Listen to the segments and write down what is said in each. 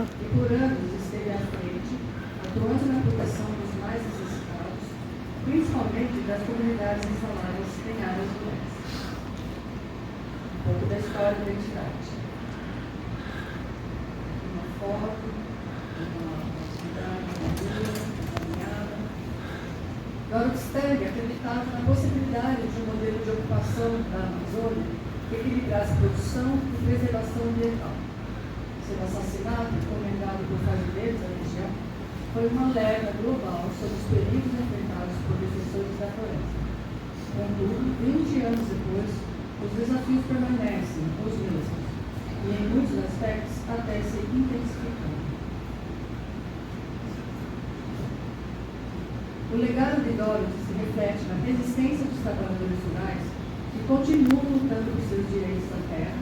e por anos esteve à frente, atuando na proteção dos mais necessitados, principalmente das comunidades instaladas em áreas rurais. Um pouco da história da entidade. Uma foto, uma atividade, uma rua, uma caminhada. Dorothy Steg acreditava na possibilidade de um modelo de ocupação da Amazônia que equilibrasse produção e preservação ambiental. Seu assassinato, encomendado por fazendeiros da região, foi uma alerta global sobre os perigos enfrentados por defensores da floresta. Contudo, 20 anos depois, os desafios permanecem os mesmos e, em muitos aspectos, até se intensificando. O legado de Dorothy se reflete na resistência dos trabalhadores rurais que continuam lutando por seus direitos na terra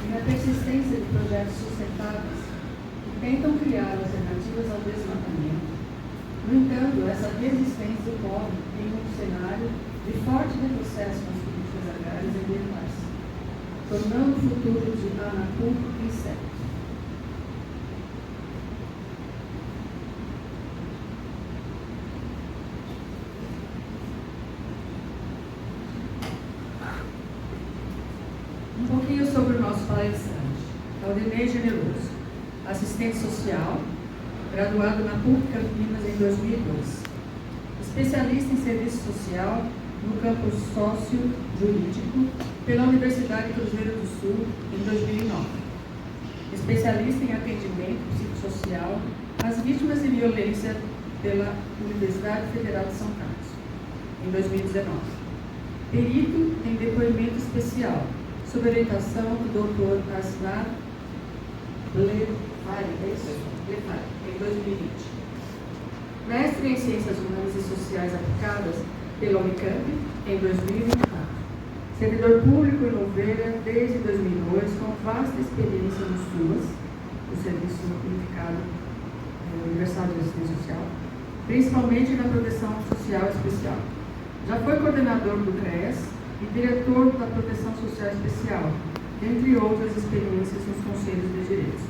e na persistência de projetos sustentáveis que tentam criar alternativas ao desmatamento. No entanto, essa resistência ocorre em um cenário de forte retrocesso nas políticas agrárias e ambientais, tornando o futuro de Anapu incerto. Um pouquinho sobre o nosso palestrante. Aldinei Generoso, assistente social, graduado na PUC Campinas em 2002. Especialista em serviço social no campo sócio-jurídico pela Universidade Cruzeiro do Sul em 2009. Especialista em atendimento psicossocial às vítimas de violência pela Universidade Federal de São Carlos em 2019. Perito em depoimento especial sob orientação do Dr. Asnar Blefari, em 2020. Mestre em Ciências Humanas e Sociais Aplicadas pela Unicamp, em 2024. Servidor público em Louveira desde 2002, com vasta experiência no SUAS, o Serviço Unificado Universal de Assistência Social, principalmente na proteção social especial. Já foi coordenador do CREAS e diretor da Proteção Social Especial, entre outras experiências nos Conselhos de Direitos.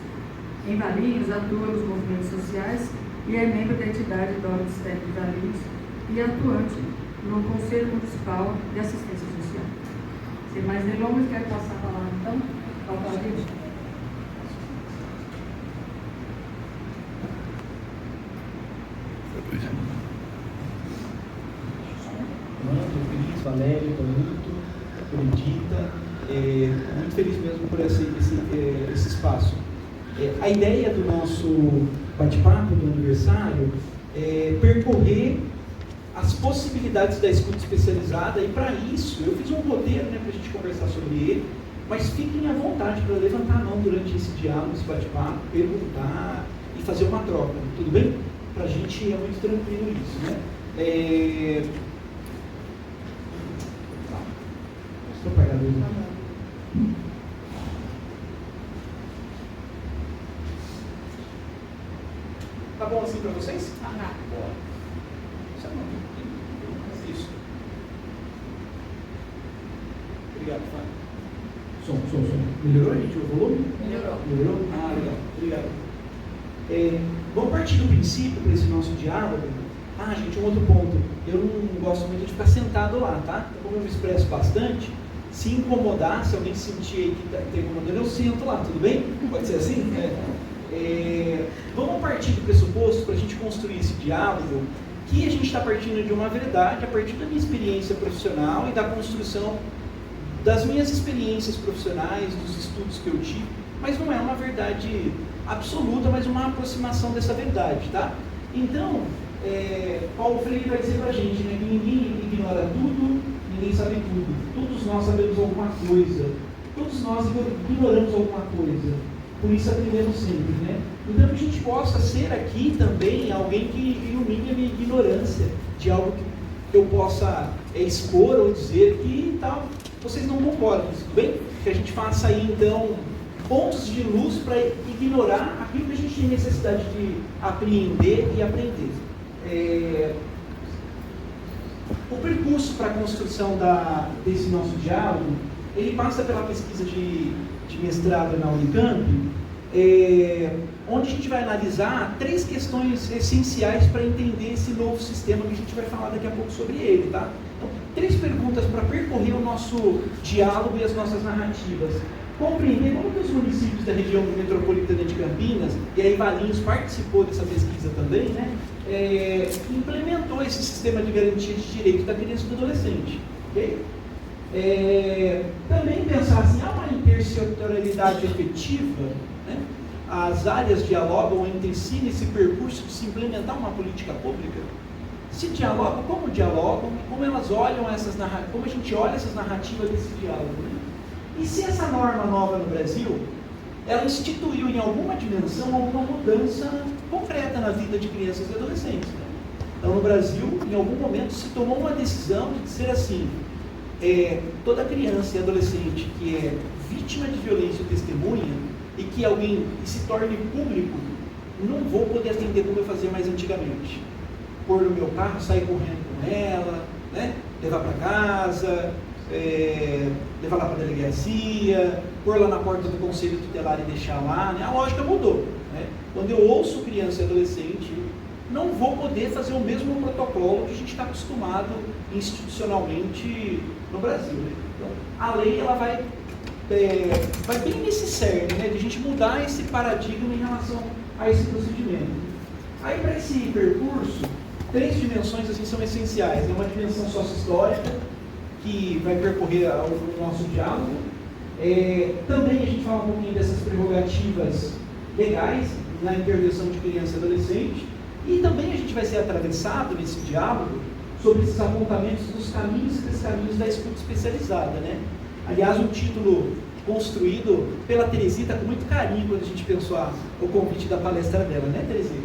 Em Valinhos, atua nos movimentos sociais e é membro da entidade Dorothy Steg de Valinhos e atuante no Conselho Municipal de Assistência Social. Sem mais delongas, quero passar a palavra, então, ao Paulinho. Feliz, Valério, Panuto, Benedita, muito feliz mesmo por esse espaço. A ideia do nosso bate-papo do aniversário é percorrer as possibilidades da escuta especializada, e para isso eu fiz um roteiro, para a gente conversar sobre ele, mas fiquem à vontade para levantar a mão durante esse diálogo, esse bate-papo, perguntar e fazer uma troca, tudo bem? Para a gente é muito tranquilo isso, né? Estou pegando isso. Tá bom assim para vocês? Boa. Isso. Obrigado, Fábio. Som. Melhorou, gente, o volume? Melhorou? Ah, legal. Obrigado. Vamos partir do princípio para esse nosso diálogo. Gente, um outro ponto. Eu não gosto muito de ficar sentado lá, tá? Então, como eu me expresso bastante, se incomodar, se alguém sentir aí que está incomodando, eu sento lá, tudo bem? Pode ser assim? Vamos partir do pressuposto para a gente construir esse diálogo, que a gente está partindo de uma verdade a partir da minha experiência profissional e da construção das minhas experiências profissionais, dos estudos que eu tive, mas não é uma verdade absoluta, mas uma aproximação dessa verdade, tá? Então, Paulo Freire vai dizer para a gente, né, que ninguém ignora tudo, ninguém sabe tudo. Todos nós sabemos alguma coisa. Todos nós ignoramos alguma coisa. Por isso aprendemos sempre, né? Então que a gente possa ser aqui também alguém que ilumine a minha ignorância de algo que eu possa expor ou dizer que tal, vocês não concordam, tudo bem? Que a gente faça aí então pontos de luz para ignorar aquilo que a gente tem necessidade de apreender e aprender. O percurso para a construção desse nosso diálogo, ele passa pela pesquisa de mestrado na Unicamp, onde a gente vai analisar 3 questões essenciais para entender esse novo sistema que a gente vai falar daqui a pouco sobre ele, tá? Então, 3 perguntas para percorrer o nosso diálogo e as nossas narrativas. Compreender como que os municípios da região metropolitana de Campinas, e aí Valinhos participou dessa pesquisa também, né, implementou esse sistema de garantia de direitos da criança e do adolescente. Okay? Também pensar assim, há uma intersetorialidade efetiva, né? As áreas dialogam entre si nesse percurso de se implementar uma política pública? Se dialogam, como elas olham como a gente olha essas narrativas desse diálogo, né? E se essa norma nova no Brasil, ela instituiu em alguma dimensão alguma mudança concreta na vida de crianças e adolescentes, né? Então, no Brasil, em algum momento se tomou uma decisão de dizer assim, toda criança e adolescente que é vítima de violência ou testemunha e que alguém se torne público, não vou poder atender como eu fazia mais antigamente. Pôr no meu carro, sair correndo com ela, né? Levar para casa, levar lá para a delegacia, pôr lá na porta do conselho tutelar e deixar lá, né? A lógica mudou, né? Quando eu ouço criança e adolescente, não vou poder fazer o mesmo protocolo que a gente está acostumado institucionalmente no Brasil, né? Então, a lei ela vai bem nesse cerne, né, de a gente mudar esse paradigma em relação a esse procedimento. Aí, para esse percurso, 3 dimensões assim, são essenciais. Uma dimensão sócio-histórica, que vai percorrer o nosso diálogo. Também a gente fala um pouquinho dessas prerrogativas legais na intervenção de criança e adolescente. E também a gente vai ser atravessado nesse diálogo sobre esses apontamentos dos caminhos e descaminhos da escuta especializada, né? Aliás, um título construído pela Teresita com muito carinho quando a gente pensou o convite da palestra dela, né, Teresita?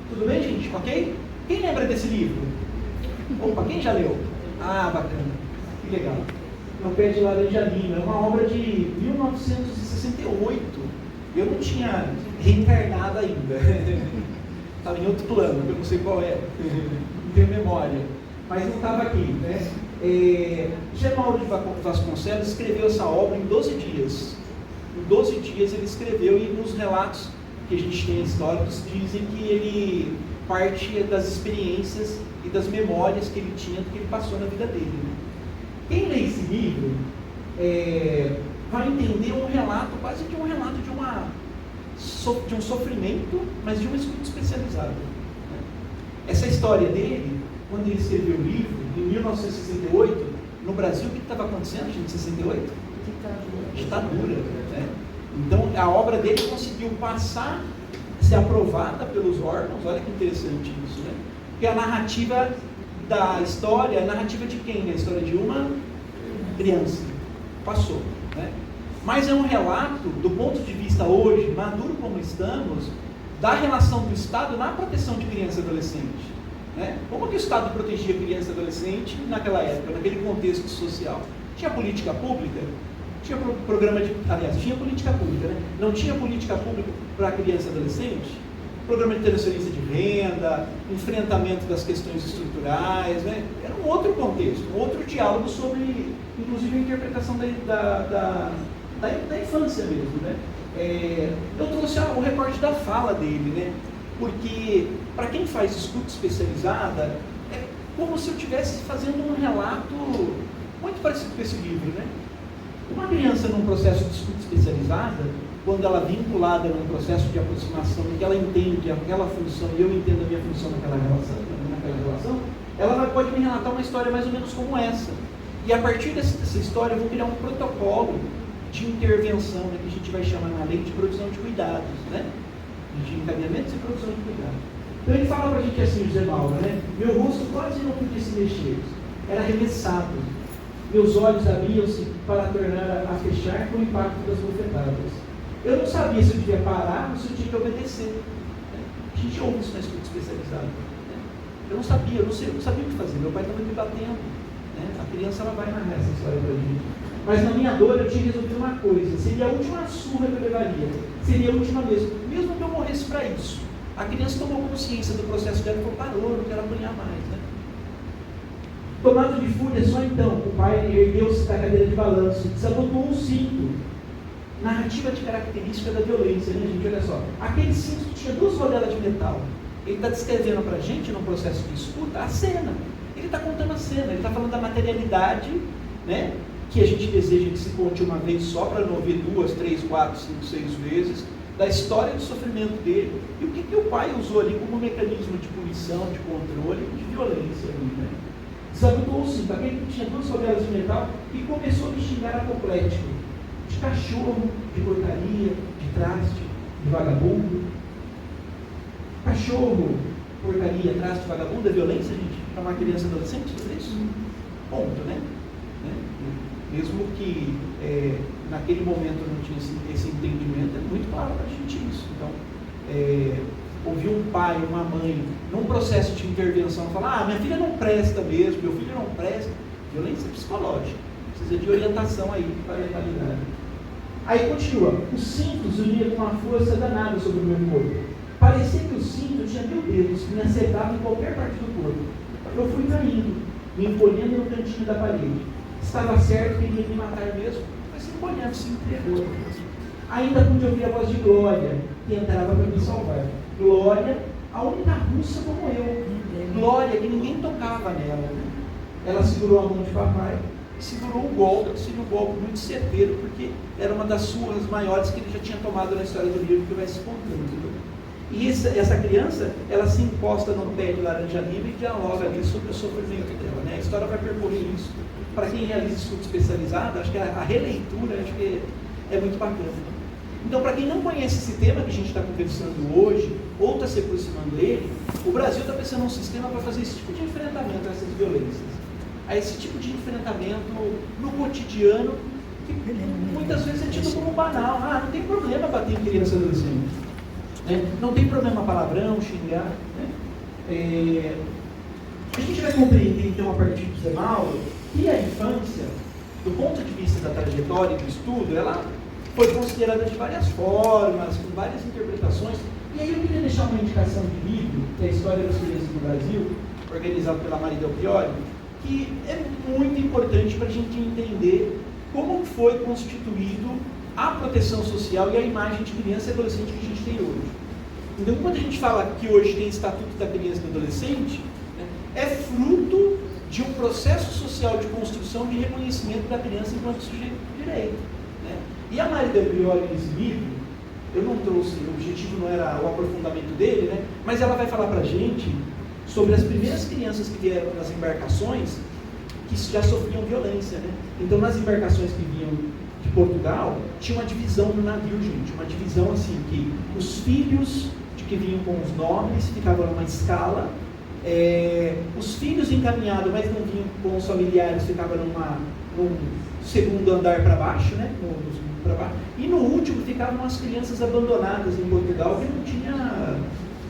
Tudo bem, gente? Ok? Quem lembra desse livro? Opa, quem já leu? Ah, bacana. Que legal. No Pé de Laranja Lima. É uma obra de 1968. Eu não tinha reencarnado ainda. Estava em outro plano, eu não sei qual é. Não tenho memória. Mas não estava aqui, né? Geraldo de Vasconcelos escreveu essa obra em 12 dias. Em 12 dias ele escreveu, e nos relatos que a gente tem históricos dizem que ele parte das experiências e das memórias que ele tinha do que ele passou na vida dele, né? Quem lê esse livro vai entender um relato, quase de um relato de um sofrimento, mas de uma escuta especializada, né? Essa história dele, quando ele escreveu o livro, em 1968, no Brasil, o que estava acontecendo, gente, em 68? Ditadura, né? Então, a obra dele conseguiu ser aprovada pelos órgãos. Olha que interessante isso, né? Porque a narrativa da história, a narrativa de quem? A história de uma criança. Passou, né? Mas é um relato, do ponto de vista hoje, maduro como estamos, da relação do Estado na proteção de criança e adolescente, né? Como que o Estado protegia criança e adolescente naquela época, naquele contexto social? Tinha política pública? Tinha programa tinha política pública, né? Não tinha política pública para criança e adolescente? Programa de transferência de renda, enfrentamento das questões estruturais, né? Era um outro contexto, um outro diálogo sobre, inclusive, a interpretação da infância mesmo, né? Eu trouxe o recorte da fala dele, né? Porque, para quem faz escuta especializada, é como se eu estivesse fazendo um relato muito parecido com esse livro, né? Uma criança num processo de escuta especializada, quando ela é vinculada num processo de aproximação, em que ela entende aquela função e eu entendo a minha função naquela relação, ela pode me relatar uma história mais ou menos como essa. E a partir dessa história eu vou criar um protocolo de intervenção, né, que a gente vai chamar na lei de provisão de cuidados, né? De encaminhamentos e provisão de cuidados. Então ele fala para a gente assim, José Mauro, né? Meu rosto quase não podia se mexer, era arremessado. Meus olhos abriam-se para tornar a fechar com o impacto das bofetadas. Eu não sabia se eu devia parar ou se eu tinha que obedecer, né? A gente ouve isso na escuta especializada, né? Eu não sabia o que fazer. Meu pai estava me batendo, né? A criança ela vai narrar essa história para a gente. Mas na minha dor eu tinha resolvido uma coisa: seria a última surra que eu levaria, seria a última mesmo que eu morresse para isso. A criança tomou consciência do processo dela e falou: parou, não quero apanhar mais, né? Tomado de fúria, só então o pai ergueu-se da cadeira de balanço, desabotou um cinto narrativa de característica da violência, né, gente? Olha só, aquele cinto que tinha 2 rodelas de metal, ele está descrevendo para a gente, num processo de escuta, a cena. Ele está contando a cena, ele está falando da materialidade, né, que a gente deseja que se conte uma vez só, para não ouvir 2, 3, 4, 5, 6 vezes, da história do sofrimento dele. E o que o pai usou ali como mecanismo de punição, de controle, de violência. Né? Desabotou o cinto, aquele que tinha 2 rodelas de metal, e começou a me xingar apoplético, de cachorro, de porcaria, de traste, de vagabundo. Cachorro, porcaria, traste, vagabundo é violência, gente? Para uma criança adolescente, é isso? Ponto, né? Mesmo que naquele momento não tinha esse entendimento, é muito claro para a gente isso. Então, ouvir um pai, uma mãe, num processo de intervenção, falar, minha filha não presta mesmo, meu filho não presta, violência psicológica, precisa de orientação aí para a legalidade. Aí continua, os cintos uniam com uma força danada sobre o meu corpo. Parecia que o cinto tinha 1000 dedos que me acertavam em qualquer parte do corpo. Eu fui caindo, me encolhendo no cantinho da parede. Estava certo que ele ia me matar mesmo, mas se encolhendo, se entregou. Ainda pude ouvir a voz de Glória, que entrava para me salvar. Glória, a única russa como eu. Glória, que ninguém tocava nela. Né? Ela segurou a mão de papai e segurou um golpe muito certeiro, porque era uma das surras maiores que ele já tinha tomado na história do livro, que vai se contando. E essa criança, ela se encosta no pé de laranja livre e dialoga ali sobre o sofrimento dela. Né? A história vai percorrer isso. Para quem realiza estudo especializado, acho que a releitura acho que é muito bacana. Então, para quem não conhece esse tema que a gente está conversando hoje, ou está se aproximando dele, o Brasil está pensando num sistema para fazer esse tipo de enfrentamento a essas violências. A esse tipo de enfrentamento no cotidiano, que muitas vezes é tido como banal. Não tem problema bater em criança e adolescente. Né? Não tem problema palavrão, xingar. Né? A gente vai compreender, então, a partir do Zemal, que a infância, do ponto de vista da trajetória e do estudo, ela foi considerada de várias formas, com várias interpretações. E aí eu queria deixar uma indicação de livro, que é a História das Crianças no Brasil, organizado pela Maria Del Priori, que é muito importante para a gente entender como foi constituído a proteção social e a imagem de criança e adolescente que a gente tem hoje. Então, quando a gente fala que hoje tem Estatuto da Criança e do Adolescente, né, é fruto de um processo social de construção de reconhecimento da criança enquanto sujeito de direito. Né? E a Maria Del Priori, nesse livro, eu não trouxe, o objetivo não era o aprofundamento dele, né? Mas ela vai falar para a gente sobre as primeiras crianças que vieram nas embarcações que já sofriam violência. Né? Então, nas embarcações que vinham de Portugal, tinha uma divisão no navio, gente, uma divisão assim, que os filhos de que vinham com os nobres ficavam numa escala, os filhos encaminhados, mas não vinham com os familiares, ficavam num segundo andar para baixo, né? Para baixo. E no último ficavam as crianças abandonadas em Portugal, que não tinha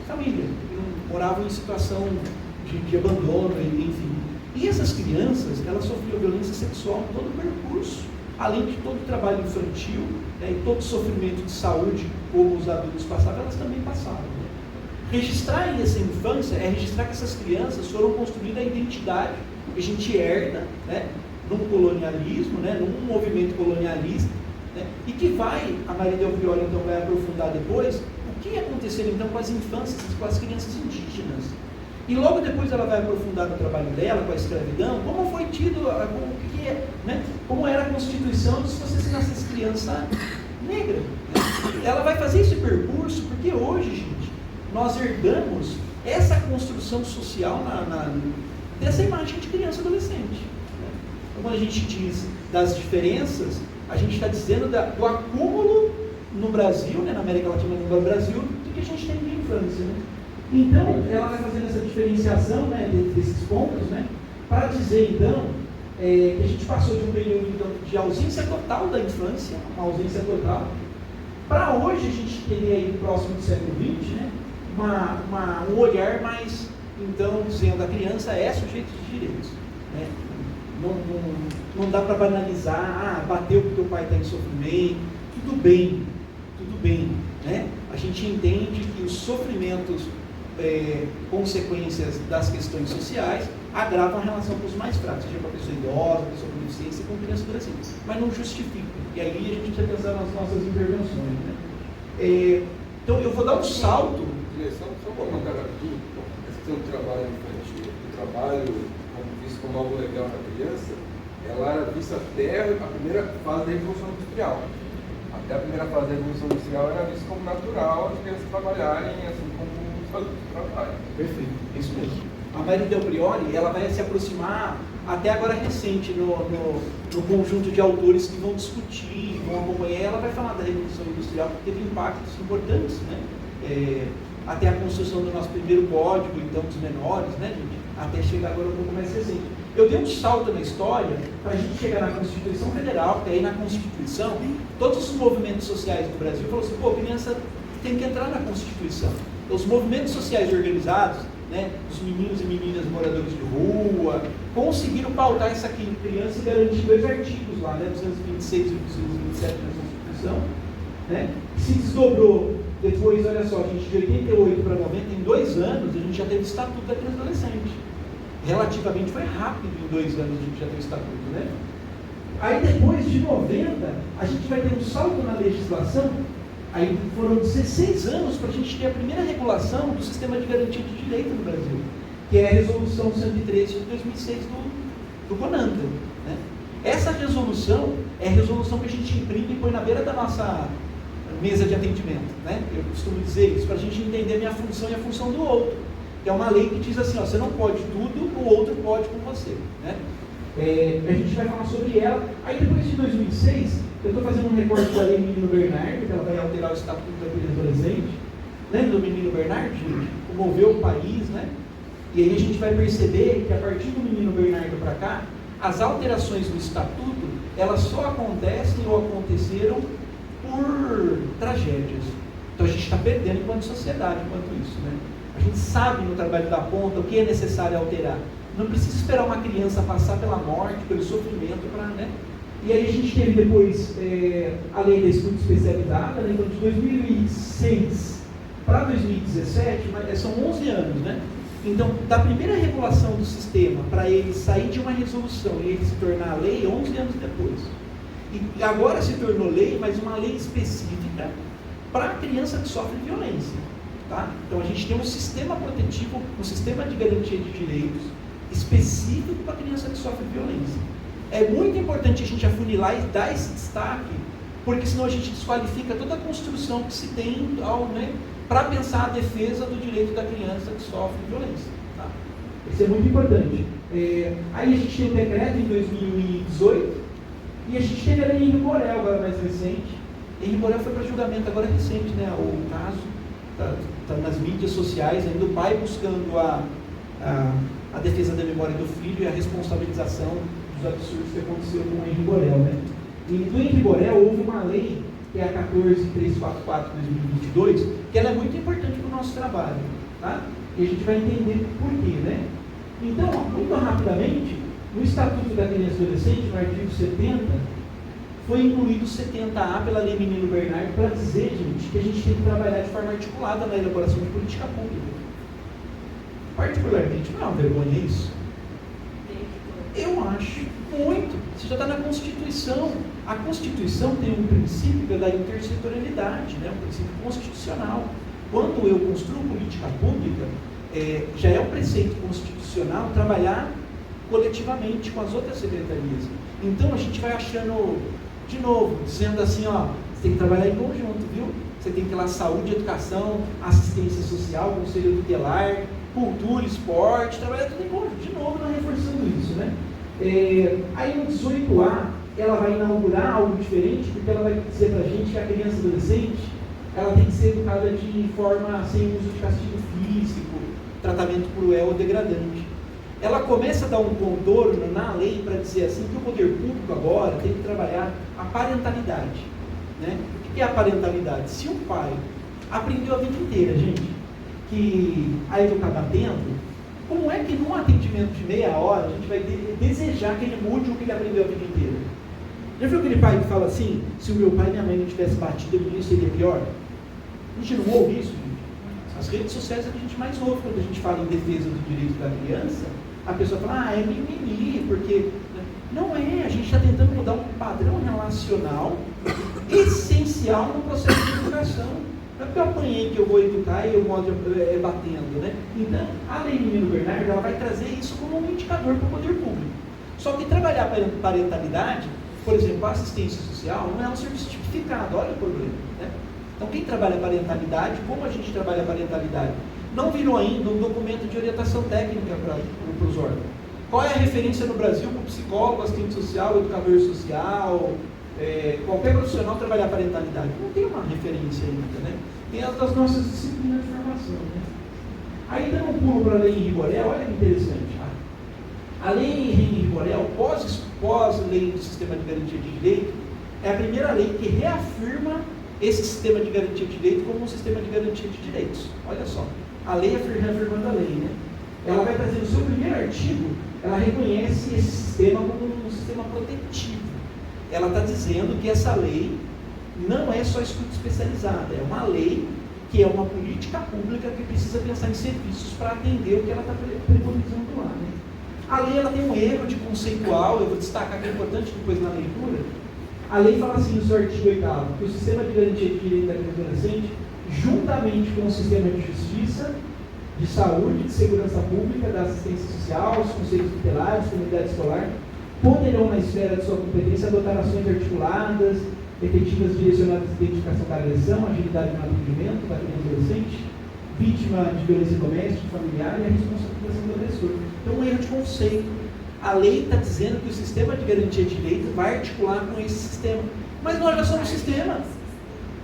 família, que não moravam em situação de abandono, enfim. E essas crianças, elas sofriam violência sexual em todo o percurso, além de todo o trabalho infantil, né, e todo o sofrimento de saúde, como os adultos passavam, elas também passavam. Né? Registrar essa infância é registrar que essas crianças foram construindo a identidade que a gente herda, né, num colonialismo, né, num movimento colonialista, né, e que vai, a Maria Del Priori então vai aprofundar depois, o que aconteceu então com as infâncias, com as crianças indígenas. E logo depois ela vai aprofundar no trabalho dela, com a escravidão, como foi tido, como era a constituição se você nascesse criança negra. Né? Ela vai fazer esse percurso porque hoje, gente, nós herdamos essa construção social dessa imagem de criança e adolescente. Né? Então, quando a gente diz das diferenças, a gente está dizendo do acúmulo no Brasil, né, na América Latina e no Brasil, do que a gente tem de infância. Né? Então, ela vai fazendo essa diferenciação, né, desses pontos, né, para dizer, então, que a gente passou de um período então, de ausência total da infância, uma ausência total, para hoje a gente teria aí, próximo do século XX, né, um olhar mais, então, dizendo a criança é sujeito de direitos. Né? Não dá para banalizar, bateu porque o pai está em sofrimento, tudo bem. Né? A gente entende que os sofrimentos, consequências das questões sociais, agravam a relação com os mais fracos, seja com a pessoa idosa, a pessoa com deficiência e com criança e adolescente. Mas não justifica. E aí a gente precisa pensar nas nossas intervenções. Né? Então eu vou dar um salto. Só um comentário aqui, a questão do trabalho infantil, o trabalho visto como algo legal na criança, ela era vista até a primeira fase da Revolução Industrial. Até a primeira fase da Revolução Industrial era vista como natural as crianças trabalharem assim como os adultos trabalham. Perfeito, isso mesmo. A Maria Del Priori, ela vai se aproximar, até agora recente, no conjunto de autores que vão discutir, vão acompanhar, ela vai falar da Revolução Industrial, que teve impactos importantes, né? Até a construção do nosso primeiro código, então, dos menores, né, gente? Até chegar agora um pouco mais recente. Eu dei um salto na história para a gente chegar na Constituição Federal, porque aí na Constituição, todos os movimentos sociais do Brasil falaram assim, pô, criança tem que entrar na Constituição. Os movimentos sociais organizados, né, os meninos e meninas moradores de rua, conseguiram pautar essa criança e garantir 2 artigos lá, né, 226 e 227 na Constituição, né, que se desdobrou depois, olha só, a gente de 88 para 90, em 2 anos, a gente já teve o Estatuto da Criança e Adolescente. Relativamente foi rápido, em 2 anos a gente já teve o Estatuto, né? Aí depois de 90, a gente vai ter um salto na legislação. Aí foram 16 anos para a gente ter a primeira regulação do sistema de garantia de direito no Brasil, que é a Resolução 113 de 2006 do CONANTRA, né? Essa resolução é a resolução que a gente imprime e põe na beira da nossa mesa de atendimento, né? Eu costumo dizer isso, para a gente entender a minha função e a função do outro. É uma lei que diz assim, ó, você não pode tudo, o outro pode com você, né? A gente vai falar sobre ela. Aí depois de 2006, eu estou fazendo um recorte da lei Menino Bernardo, que ela vai alterar o Estatuto da Criança e Adolescente. Lembra do Menino Bernardo, gente? Comoveu o país, né? E aí a gente vai perceber que a partir do Menino Bernardo para cá, as alterações do Estatuto, elas só acontecem ou aconteceram por tragédias. Então a gente está perdendo enquanto sociedade, enquanto isso, né? A gente sabe no trabalho da ponta o que é necessário alterar. Não precisa esperar uma criança passar pela morte, pelo sofrimento, para, né? E aí a gente teve depois a lei da estudo especializada, né? Então de 2006 para 2017, são 11 anos, né? Então, da primeira regulação do sistema para ele sair de uma resolução e ele se tornar lei, 11 anos depois. E agora se tornou lei, mas uma lei específica para a criança que sofre violência. Tá? Então a gente tem um sistema protetivo, um sistema de garantia de direitos específico para a criança que sofre violência. É muito importante a gente afunilar e dar esse destaque, porque senão a gente desqualifica toda a construção que se tem, né, para pensar a defesa do direito da criança que sofre violência. Tá? Isso é muito importante. Aí a gente tem o decreto em 2018 e a gente teve a lei Henri Borel agora mais recente. Henri Borel foi para julgamento agora recente, né, o caso. Está nas mídias sociais, ainda o pai buscando a defesa da memória do filho e a responsabilização dos absurdos que aconteceram com o Henri Borel, né? E do Henri Borel houve uma lei, que é a 14344 de 2022, que ela é muito importante para o nosso trabalho, tá? E a gente vai entender por quê, né? Então, muito rapidamente, no Estatuto da Criança e Adolescente, no artigo 70, foi incluído o 70A pela Lei Menino Bernardo para dizer, gente, que a gente tem que trabalhar de forma articulada na elaboração de política pública. Particularmente, não é uma vergonha isso? Eu acho muito. Você já está na Constituição. A Constituição tem um princípio da intersetorialidade, né? Um princípio constitucional. Quando eu construo política pública, já é um preceito constitucional trabalhar coletivamente com as outras secretarias. Então a gente vai achando, de novo, dizendo assim, ó, você tem que trabalhar em conjunto, viu? Você tem que ir lá saúde, educação, assistência social, conselho tutelar, cultura, esporte, trabalhar tudo em conjunto. De novo, nós reforçando isso, né? Aí no 18A, ela vai inaugurar algo diferente, porque ela vai dizer pra gente que a criança e adolescente, ela tem que ser educada de forma sem uso de castigo físico, tratamento cruel ou degradante. Ela começa a dar um contorno na lei para dizer assim que o poder público agora tem que trabalhar a parentalidade, né? O que é a parentalidade? Se o pai aprendeu a vida inteira, gente, que a educar batendo, como é que num atendimento de meia hora a gente vai desejar que ele mude o que ele aprendeu a vida inteira? Já viu aquele pai que fala assim, se o meu pai e minha mãe não tivessem batido, ele seria pior? A gente não ouve isso, gente. As redes sociais é o que a gente mais ouve quando a gente fala em defesa do direito da criança, a pessoa fala, é mimimi, porque... Não é, a gente está tentando mudar um padrão relacional essencial no processo de educação. Não é porque eu apanhei que eu vou educar e eu modo batendo, né? Então, a Lei Menino Bernardo, ela vai trazer isso como um indicador para o poder público. Só que trabalhar parentalidade, por exemplo, a assistência social, não é um serviço tipificado, olha o problema, né? Então, quem trabalha parentalidade, como a gente trabalha parentalidade? Não virou ainda um documento de orientação técnica para os órgãos. Qual é a referência no Brasil para o psicólogo, assistente social, educador social, qualquer profissional trabalhar parentalidade? Não tem uma referência ainda, né? Tem as das nossas disciplinas de formação, né? Aí dando um pulo para a Lei Henrique Borel, olha que interessante. A Lei Henrique Borel, pós-lei do Sistema de Garantia de Direito, é a primeira lei que reafirma esse Sistema de Garantia de Direito como um sistema de garantia de direitos. Olha só, a lei é reafirmando a lei, né? Ela vai trazer no seu primeiro artigo, ela reconhece esse sistema como um sistema protetivo. Ela está dizendo que essa lei não é só escuta especializada, é uma lei que é uma política pública que precisa pensar em serviços para atender o que ela está preconizando lá, né? A lei ela tem um erro de conceitual, eu vou destacar que é importante depois na leitura. A lei fala assim no seu artigo 8º, que o sistema de garantia de direito da criança e adolescente, juntamente com o sistema de justiça, de saúde, de segurança pública, da assistência social, os conselhos tutelares, comunidade escolar, poderão, na esfera de sua competência, adotar ações articuladas, efetivas direcionadas à identificação da agressão, agilidade no atendimento da criança e adolescente, vítima de violência doméstica, familiar e a responsabilização do agressor. Então, um erro de conceito. A lei está dizendo que o sistema de garantia de direito vai articular com esse sistema. Mas nós já somos sistema.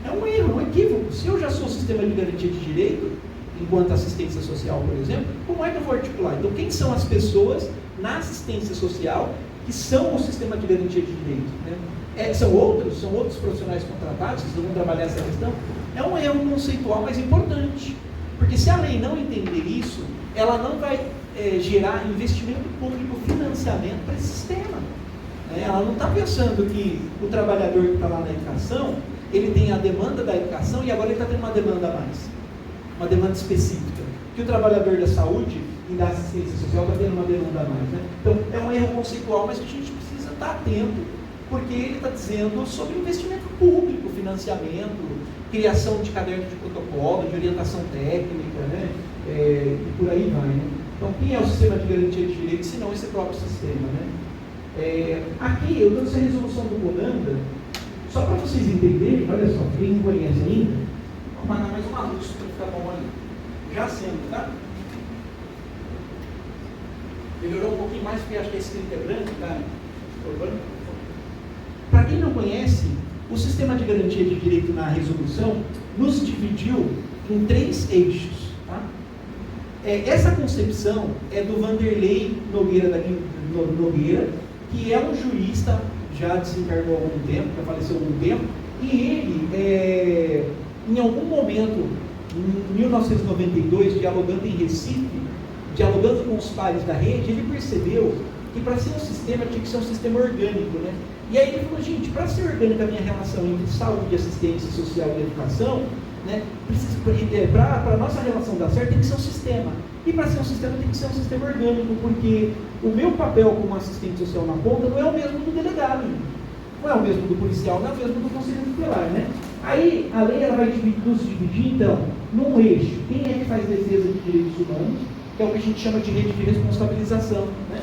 É um erro, um equívoco. Se eu já sou sistema de garantia de direito, enquanto assistência social, por exemplo, como é que eu vou articular? Então, quem são as pessoas na assistência social que são o sistema de garantia de direito, né? São outros profissionais contratados que vão trabalhar essa questão? É um erro conceitual, mas importante. Porque se a lei não entender isso, ela não vai gerar investimento público, financiamento para esse sistema. Ela não está pensando que o trabalhador que está lá na educação, ele tem a demanda da educação e agora ele está tendo uma demanda a mais. Uma demanda específica. Que o trabalhador da saúde e da assistência social está tendo uma demanda a mais, né? Então, é um erro conceitual, mas que a gente precisa estar atento, porque ele está dizendo sobre investimento público, financiamento, criação de caderno de protocolo, de orientação técnica, né? E por aí vai, né? Então, quem é o sistema de garantia de direitos, se não esse próprio sistema, né? Aqui, eu trouxe a resolução do CONANDA, só para vocês entenderem, olha só, quem não conhece ainda, vou mandar mais uma luz para ficar bom ali. Já sendo, tá? Melhorou um pouquinho mais, porque acho que a escrita é grande, tá? Para quem não conhece, o sistema de garantia de direito na resolução nos dividiu em 3 eixos. Tá? Essa concepção é do Vanderlei Nogueira, que é um jurista, já desencarnou há algum tempo, já faleceu há algum tempo, e ele, em algum momento, em 1992, dialogando em Recife, dialogando com os pares da rede, ele percebeu que para ser um sistema tinha que ser um sistema orgânico, né? E aí ele falou, gente, para ser orgânica a minha relação entre saúde, assistência social e educação, né, para a nossa relação dar certo tem que ser um sistema. E para ser um sistema tem que ser um sistema orgânico, porque o meu papel como assistente social na ponta não é o mesmo do delegado, não é o mesmo do policial, não é o mesmo do conselheiro tutelar, né? Aí a lei ela vai nos dividir, então, num eixo, quem é que faz defesa de direitos humanos, que é o que a gente chama de rede de responsabilização, né?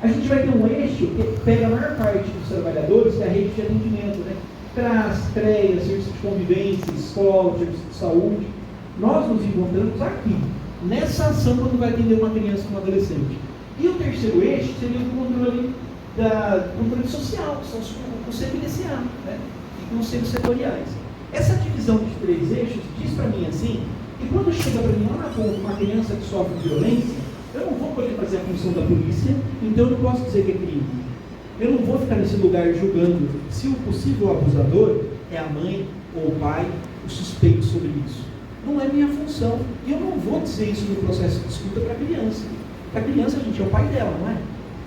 A gente vai ter um eixo que pega a maior parte dos trabalhadores, que é a rede de atendimento, né? CRAS, CREA, serviço de convivência, escola, serviço de saúde. Nós nos encontramos aqui, nessa ação quando vai atender uma criança ou um adolescente. E o terceiro eixo seria o controle social, que são os conselhos iniciais, né? E conselhos setoriais. Essa divisão de 3 eixos diz para mim assim, que quando chega para mim lá na ponta uma criança que sofre violência, eu não vou poder fazer a função da polícia, então eu não posso dizer que é crime. Eu não vou ficar nesse lugar julgando se o possível abusador é a mãe ou o pai, o suspeito sobre isso. Não é minha função. E eu não vou dizer isso no processo de escuta para a criança. Para a criança, gente, é o pai dela, não é?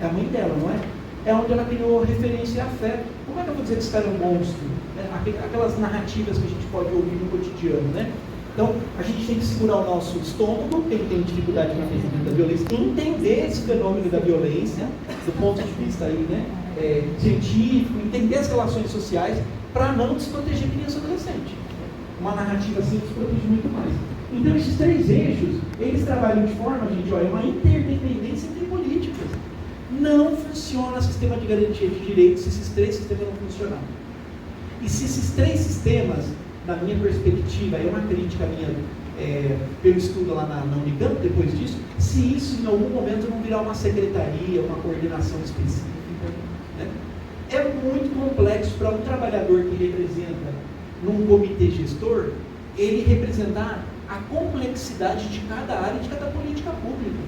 É a mãe dela, não é? É onde ela criou referência e afeto. Como é que eu vou dizer que esse cara é um monstro? Aquelas narrativas que a gente pode ouvir no cotidiano, né? Então, a gente tem que segurar o nosso estômago, quem tem dificuldade com o entendimento da violência, entender esse fenômeno da violência, do ponto de vista aí, né, científico, entender as relações sociais, para não desproteger criança e adolescente. Uma narrativa assim desprotege muito mais. Então, esses 3 eixos, eles trabalham de forma, gente, olha, uma interdependência entre políticas. Não funciona o sistema de garantia de direitos se esses 3 sistemas não funcionarem. E se esses 3 sistemas, na minha perspectiva, é uma crítica minha pelo estudo lá na Unicamp, depois disso, se isso em algum momento não virar uma secretaria, uma coordenação específica, né? É muito complexo para um trabalhador que representa num comitê gestor, ele representar a complexidade de cada área, de cada política pública,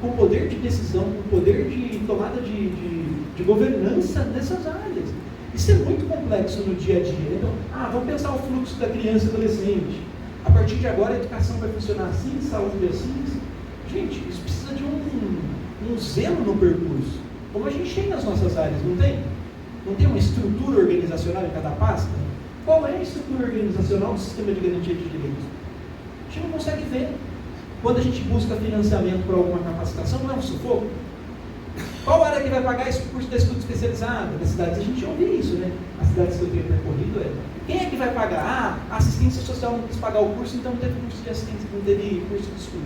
com poder de decisão, com poder de tomada de governança nessas áreas. Isso é muito complexo no dia a dia. Então, vamos pensar o fluxo da criança e adolescente. A partir de agora a educação vai funcionar assim, saúde assim. Gente, isso precisa de um zelo no percurso. Como a gente tem nas nossas áreas, não tem? Não tem uma estrutura organizacional em cada pasta? Qual é a estrutura organizacional do sistema de garantia de direitos? A gente não consegue ver. Quando a gente busca financiamento para alguma capacitação, não é um sufoco? Qual área que vai pagar esse curso de estudo especializado? Nas cidades a gente ouve isso, né? As cidades que eu tenho percorrido quem é que vai pagar? A assistência social não quis pagar o curso, então não teve curso de assistência, não teve curso de estudo.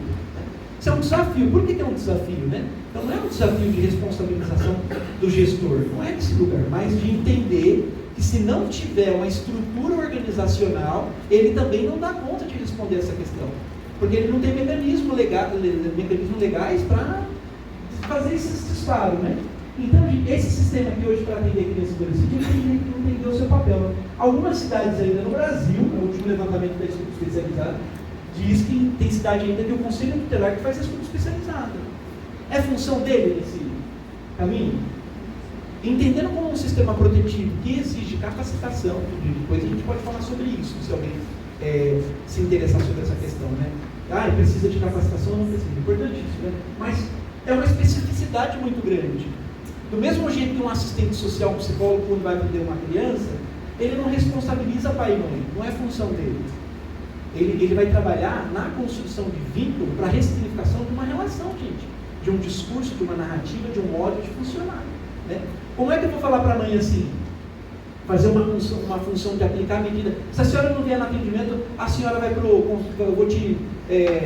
Isso é um desafio. Por que é um desafio, né? Então não é um desafio de responsabilização do gestor, não é nesse lugar, mas de entender que se não tiver uma estrutura organizacional, ele também não dá conta de responder essa questão. Porque ele não tem mecanismos legais para fazer esse disparo, né? Então, esse sistema aqui hoje para atender criança e adolescente, ele tem que entender o seu papel. Algumas cidades ainda no Brasil, o último levantamento da estudo especializado, diz que tem cidade ainda que o Conselho Tutelar que faz estudo especializado. É função dele nesse caminho? Entendendo como um sistema protetivo que exige capacitação, depois a gente pode falar sobre isso, se alguém se interessar sobre essa questão, né? Precisa de capacitação ou não precisa? Importantíssimo, né? Mas é uma especificidade muito grande. Do mesmo jeito que um assistente social, um psicólogo, quando vai atender uma criança, ele não responsabiliza pai e mãe, não é função dele. Ele vai trabalhar na construção de vínculo para a ressignificação de uma relação, gente, de um discurso, de uma narrativa, de um modo de funcionar, né? Como é que eu vou falar para a mãe assim? Fazer uma função de aplicar a medida. Se a senhora não vier no atendimento, a senhora vai eu vou te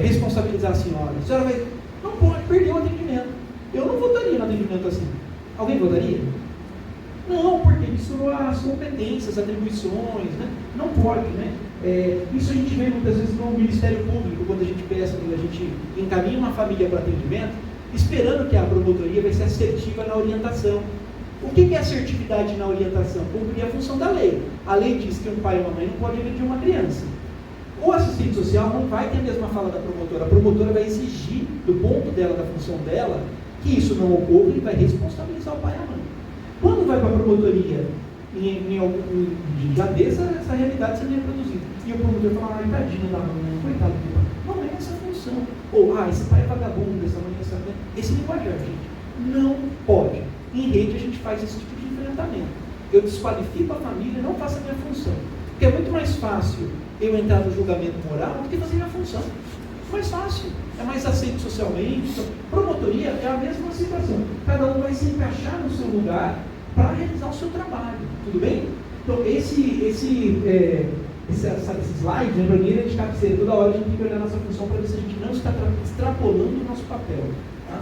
responsabilizar a senhora. A senhora vai... Não pode perder o atendimento. Eu não votaria no atendimento assim. Alguém votaria? Não, porque misturou as competências, atribuições, né? Não pode, né? Isso a gente vê muitas vezes no Ministério Público, quando a gente encaminha uma família para atendimento, esperando que a promotoria vai ser assertiva na orientação. O que é assertividade na orientação? Cumprir a função da lei. A lei diz que um pai ou uma mãe não pode agredir uma criança. O assistente social não vai ter a mesma fala da promotora. A promotora vai exigir, do ponto dela, da função dela, que isso não ocorra e vai responsabilizar o pai e a mãe. Quando vai para a promotoria, já deixa essa realidade sendo reproduzida. E o promotor fala, tadinho da mãe, coitado do pai. Não é essa a função. Ou, esse pai é vagabundo, essa mãe é essa mãe. Esse linguajar, gente, não pode. Em rede a gente faz esse tipo de enfrentamento. Eu desqualifico a família e não faço a minha função. Porque é muito mais fácil eu entrar no julgamento moral do que fazer minha função. É mais fácil, é mais aceito socialmente. Então, promotoria é a mesma situação. Cada um vai se encaixar no seu lugar para realizar o seu trabalho. Tudo bem? Então, esse slide, para mim, é de cabeceira. Toda hora a gente tem que olhar a nossa função para ver se a gente não está extrapolando o nosso papel. Tá?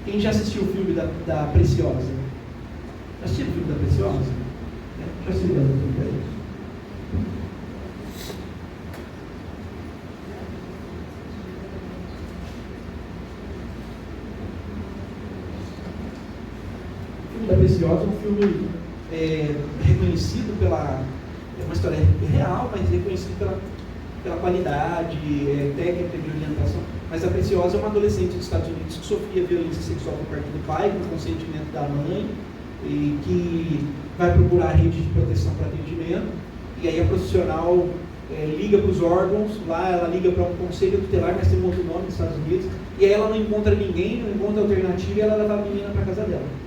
Quem já assistiu o filme da Preciosa? Já assistiu o filme da Preciosa? Já assistiu o filme da Preciosa? Da Preciosa é um filme reconhecido pela... É uma história real, mas reconhecido pela qualidade técnica de orientação. Mas a Preciosa é uma adolescente dos Estados Unidos que sofria violência sexual por parte do pai, com consentimento da mãe, e que vai procurar a rede de proteção para atendimento. E aí a profissional liga para os órgãos, lá ela liga para um conselho tutelar, mas tem um outro nome nos Estados Unidos, e aí ela não encontra ninguém, não encontra alternativa, e ela leva a menina para a casa dela.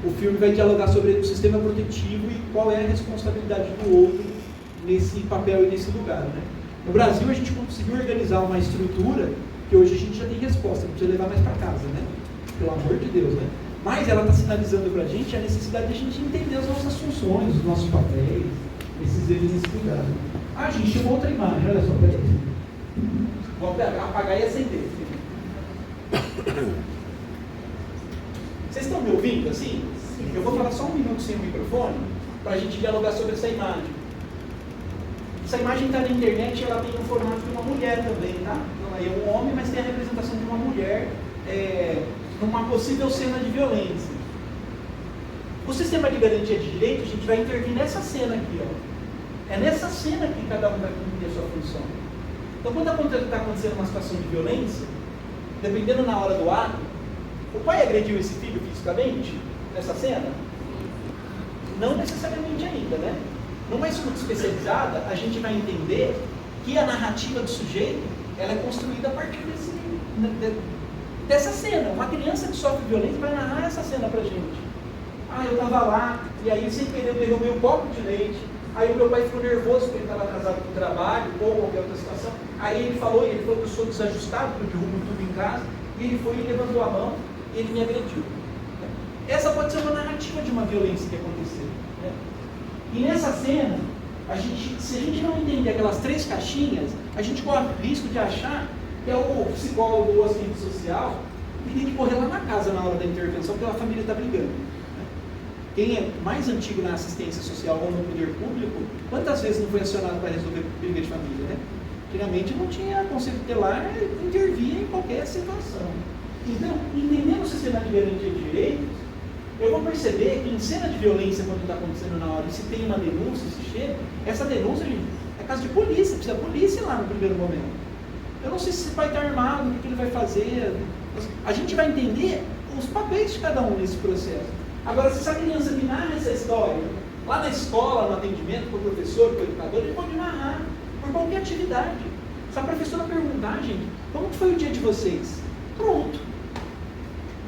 O filme vai dialogar sobre o sistema protetivo e qual é a responsabilidade do outro nesse papel e nesse lugar, né? No Brasil, a gente conseguiu organizar uma estrutura que hoje a gente já tem resposta, não precisa levar mais para casa, né? Pelo amor de Deus, né? Mas ela está sinalizando para a gente a necessidade de a gente entender as nossas funções, os nossos papéis, esses deles nesse cuidado. Ah, a gente chamou outra imagem, olha só, peraí. Vou apagar e acender. Vocês estão me ouvindo assim? Sim. Eu vou falar só um minuto sem o microfone para a gente dialogar sobre essa imagem. Essa imagem está na internet e ela tem o formato de uma mulher também, tá? Não é um homem, mas tem a representação de uma mulher numa possível cena de violência. O sistema de garantia de direito, a gente vai intervir nessa cena aqui, ó. É nessa cena que cada um vai cumprir a sua função. Então, quando está acontecendo uma situação de violência, dependendo na hora do ato, o pai agrediu esse filho fisicamente nessa cena? Não necessariamente ainda, né? Numa escuta especializada, a gente vai entender que a narrativa do sujeito ela é construída a partir dessa cena. Uma criança que sofre violência vai narrar essa cena pra gente. Ah, eu estava lá, e aí sem querer eu derrubei um copo de leite, aí o meu pai ficou nervoso porque ele estava atrasado para o trabalho ou qualquer outra situação. Aí ele falou que eu sou desajustado, porque eu derrubo tudo em casa, e ele foi e levantou a mão e ele me agrediu. Essa pode ser uma narrativa de uma violência que aconteceu. Né? E nessa cena, se a gente não entender aquelas 3 caixinhas, a gente corre o risco de achar que é o psicólogo ou assistente social que tem que correr lá na casa na hora da intervenção porque a família está brigando. Né? Quem é mais antigo na assistência social ou no poder público, quantas vezes não foi acionado para resolver briga de família? Né? Antigamente não tinha conselho tutelar, intervia em qualquer situação. Então, entendendo o sistema de garantia de direitos, eu vou perceber que em cena de violência, quando está acontecendo na hora, e se tem uma denúncia, se chega, essa denúncia, gente, é caso de polícia, precisa da polícia lá no primeiro momento. Eu não sei se esse pai está armado, o que ele vai fazer. A gente vai entender os papéis de cada um nesse processo. Agora, se essa criança me narra essa história, lá na escola, no atendimento, para o professor, para o educador, ele pode narrar por qualquer atividade. Se a professora perguntar, gente, como foi o dia de vocês? Pronto.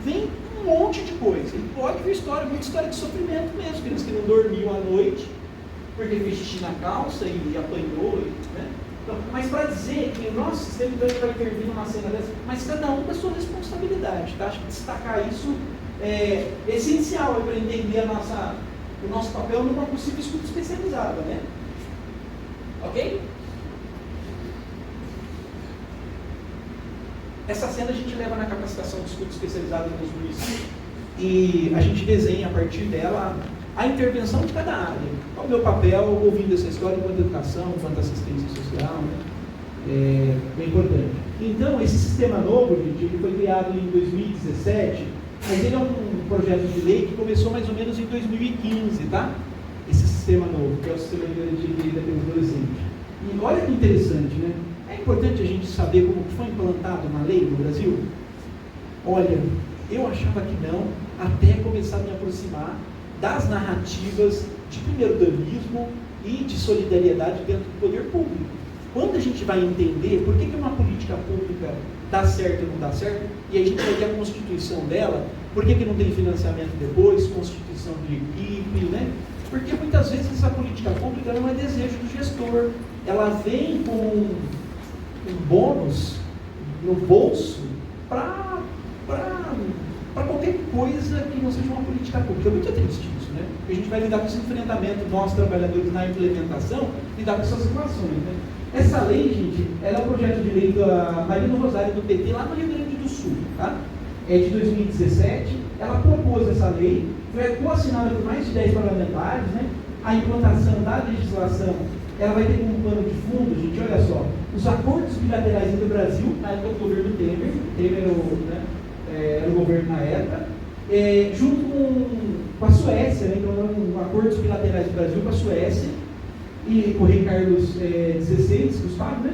Vem um monte de coisa. E pode vir história, muita história de sofrimento mesmo. Criança que não dormiu à noite, porque fez xixi na calça e apanhou, né? Então, mas para dizer que o nosso sistema então, vai intervir numa cena dessa, mas cada um com a sua responsabilidade, tá? Acho que destacar isso é essencial para entender o nosso papel numa possível escuta especializada, né? Ok? Essa cena a gente leva na capacitação de escuta especializada nos municípios e a gente desenha a partir dela a intervenção de cada área. Qual é o meu papel ouvindo essa história enquanto educação, enquanto assistência social, né? É bem importante. Então, esse sistema novo, gente, ele foi criado em 2017, mas ele é um projeto de lei que começou mais ou menos em 2015, tá? Esse sistema novo, que é o sistema de garantia de direito pelos adolescentes. E olha que interessante, né? É importante a gente saber como foi implantada uma lei no Brasil? Olha, eu achava que não, até começar a me aproximar das narrativas de primeiro-danismo e de solidariedade dentro do poder público. Quando a gente vai entender por que uma política pública dá certo ou não dá certo, e aí a gente vai ver a constituição dela, por que não tem financiamento depois, constituição de equipe, né? Porque muitas vezes essa política pública não é desejo do gestor, ela vem com um bônus no bolso para qualquer coisa que não seja uma política pública. É muito triste isso, né? Porque a gente vai lidar com esse enfrentamento, nós trabalhadores na implementação, lidar com essas situações, né? Essa lei, gente, ela é um projeto de lei da Marina Rosário do PT, lá no Rio Grande do Sul, tá? É de 2017, ela propôs essa lei, foi coassinada por mais de 10 parlamentares, né? A implantação da legislação, ela vai ter como pano de fundo, gente, olha só, os acordos bilaterais entre o Brasil, na época do governo Temer era o governo na época, junto com a Suécia, né? Então eram acordos bilaterais do Brasil com a Suécia, e com o Rei Carlos XVI, Gustavo, né?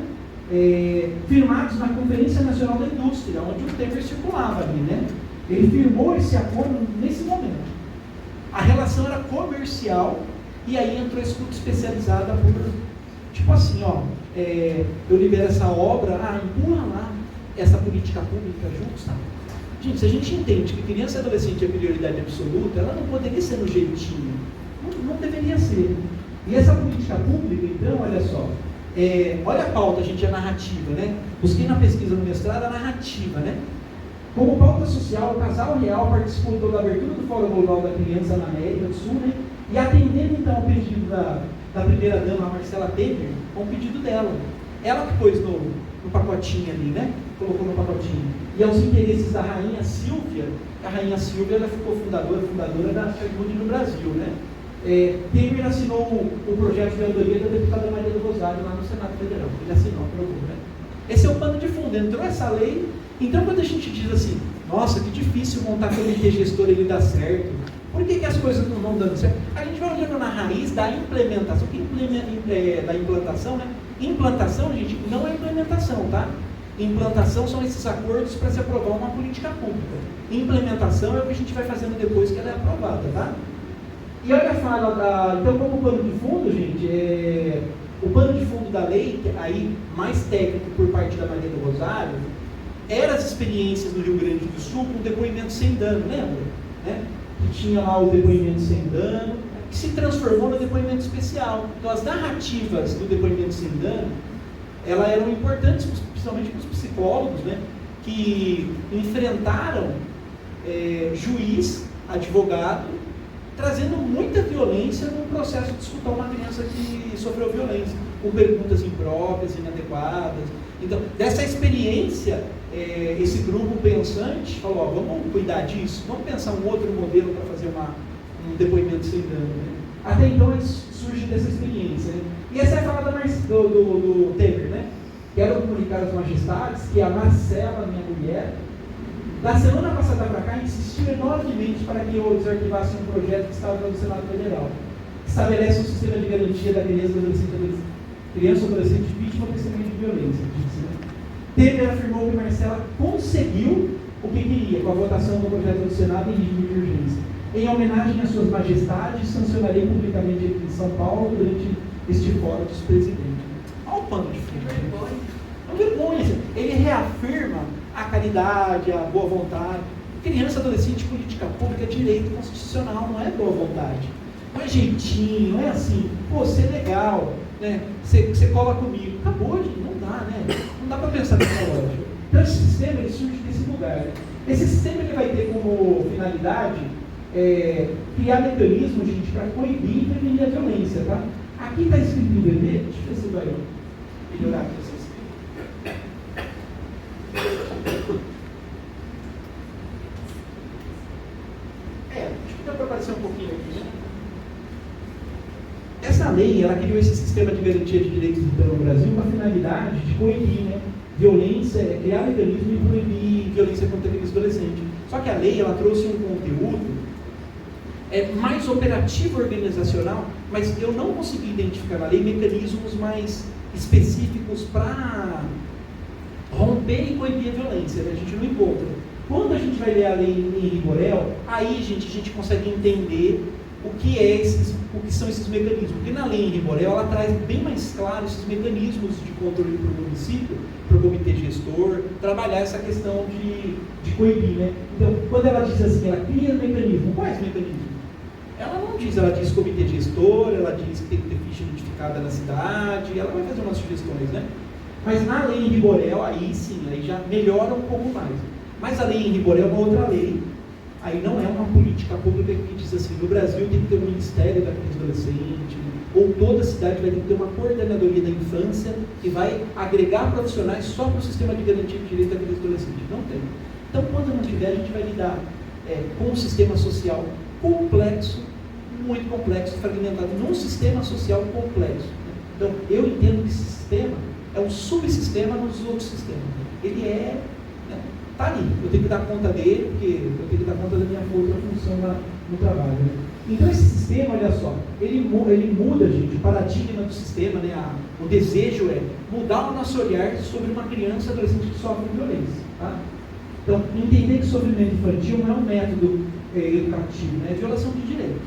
Firmados na Conferência Nacional da Indústria, onde o Temer circulava ali, né? Ele firmou esse acordo nesse momento. A relação era comercial, e aí entrou a escuta especializada por, tipo assim, ó, eu libero essa obra, empurra lá essa política pública justa. Gente, se a gente entende que criança e adolescente é prioridade absoluta, ela não poderia ser no jeitinho, não deveria ser. E essa política pública, então, olha só, olha a pauta, gente, a narrativa, né? Busquei na pesquisa no mestrado a narrativa, né? Como pauta social, o Casal Real participou da abertura do Fórum Global da Criança na América do Sul, né? E atendendo então ao pedido da primeira-dama, a Marcela Temer, com o pedido dela. Ela que pôs no pacotinho ali, né? Colocou no pacotinho. E aos interesses da Rainha Silvia, a Rainha Silvia ela ficou fundadora da Saúde no Brasil, né? Temer assinou o projeto de autoria da deputada Maria do Rosário lá no Senado Federal. Ele assinou, aprovou, né? Esse é o pano de fundo. Entrou essa lei. Então, quando a gente diz assim, nossa, que difícil montar comitê gestor e ele dá certo, por que as coisas não vão dando certo? A gente vai olhando na raiz da implementação, da implantação, né? Implantação, gente, não é implementação, tá? Implantação são esses acordos para se aprovar uma política pública. Implementação é o que a gente vai fazendo depois que ela é aprovada, tá? E olha a fala então, como pano de fundo, gente, o pano de fundo da lei, que aí mais técnico por parte da Maria do Rosário, eram as experiências do Rio Grande do Sul com depoimento sem dano, lembra? Né? Que tinha lá o depoimento sem dano, que se transformou no depoimento especial. Então, as narrativas do depoimento sem dano, elas eram importantes, principalmente para os psicólogos, né? Que enfrentaram juiz, advogado, trazendo muita violência no processo de escutar uma criança que sofreu violência, com perguntas impróprias, inadequadas. Então, dessa experiência, esse grupo pensante falou, vamos cuidar disso, vamos pensar um outro modelo para fazer um depoimento sem dano. Né? Até então, surge dessa experiência. Né? E essa é a fala do Temer, né? Quero comunicar às majestades que a Marcela, minha mulher, da semana passada para cá, insistiu enormemente para que eu desarquivasse um projeto que estava no Senado Federal, que estabelece um sistema de garantia da criança ou adolescente vítima ou testemunha de violência. Temer afirmou que Marcela conseguiu o que queria com a votação do projeto do Senado em regime de urgência. Em homenagem às suas majestades, sancionarei publicamente aqui em São Paulo durante este fórum dos presidentes. Olha o pano de fundo. É uma vergonha. Ele reafirma a caridade, a boa vontade. Criança, adolescente, política pública, direito constitucional, não é boa vontade. Não é jeitinho, não é assim, pô, você é legal, né? Você cola comigo. Acabou, gente, não dá, né? Não dá para pensar nessa lógica. Então esse sistema ele surge desse lugar. Esse sistema ele vai ter como finalidade criar mecanismos, gente, para coibir e prevenir a violência, tá? Aqui está escrito em vermelho, deixa eu ver se vai melhorar aqui essa escrita. Acho que dá para aparecer um pouquinho aqui, né? Essa lei, ela criou esse sistema de garantia de direitos no Brasil com a finalidade de coibir, né, violência, criar mecanismo e proibir violência contra criança e adolescente. Só que a lei, ela trouxe um conteúdo mais operativo organizacional, mas eu não consegui identificar na lei mecanismos mais específicos para romper e coibir a violência, né? A gente não encontra. Quando a gente vai ler a lei em rigorel, aí, gente, a gente consegue entender o que são esses mecanismos. Porque na lei em rigorel, ela traz bem mais claro esses mecanismos de controle para o município, para o comitê gestor, trabalhar essa questão de coibir, né? Então, quando ela diz assim, ela cria mecanismo, quais mecanismos? Ela não diz, ela diz comitê gestor, ela diz que tem que ter ficha identificada na cidade, ela vai fazer umas sugestões, né? Mas na lei em rigorel, aí sim, aí já melhora um pouco mais. Mas a lei em rigorel é uma outra lei. Aí não é uma política pública que diz assim, no Brasil tem que ter um Ministério da Criança e Adolescente, ou toda cidade vai ter que ter uma coordenadoria da infância que vai agregar profissionais só para o sistema de garantia de direito da criança e adolescente. Não tem. Então, quando não tiver, a gente vai lidar com um sistema social complexo, muito complexo, fragmentado, num sistema social complexo. Então, eu entendo que esse sistema é um subsistema nos outros sistemas. Ele está ali, eu tenho que dar conta dele, porque eu tenho que dar conta da minha outra função no trabalho. Né? Então esse sistema, olha só, ele muda, gente, o paradigma do sistema, né? O desejo é mudar o nosso olhar sobre uma criança e adolescente que sofre violência. Tá? Então, entender que o sofrimento infantil não é um método educativo, né? É violação de direitos.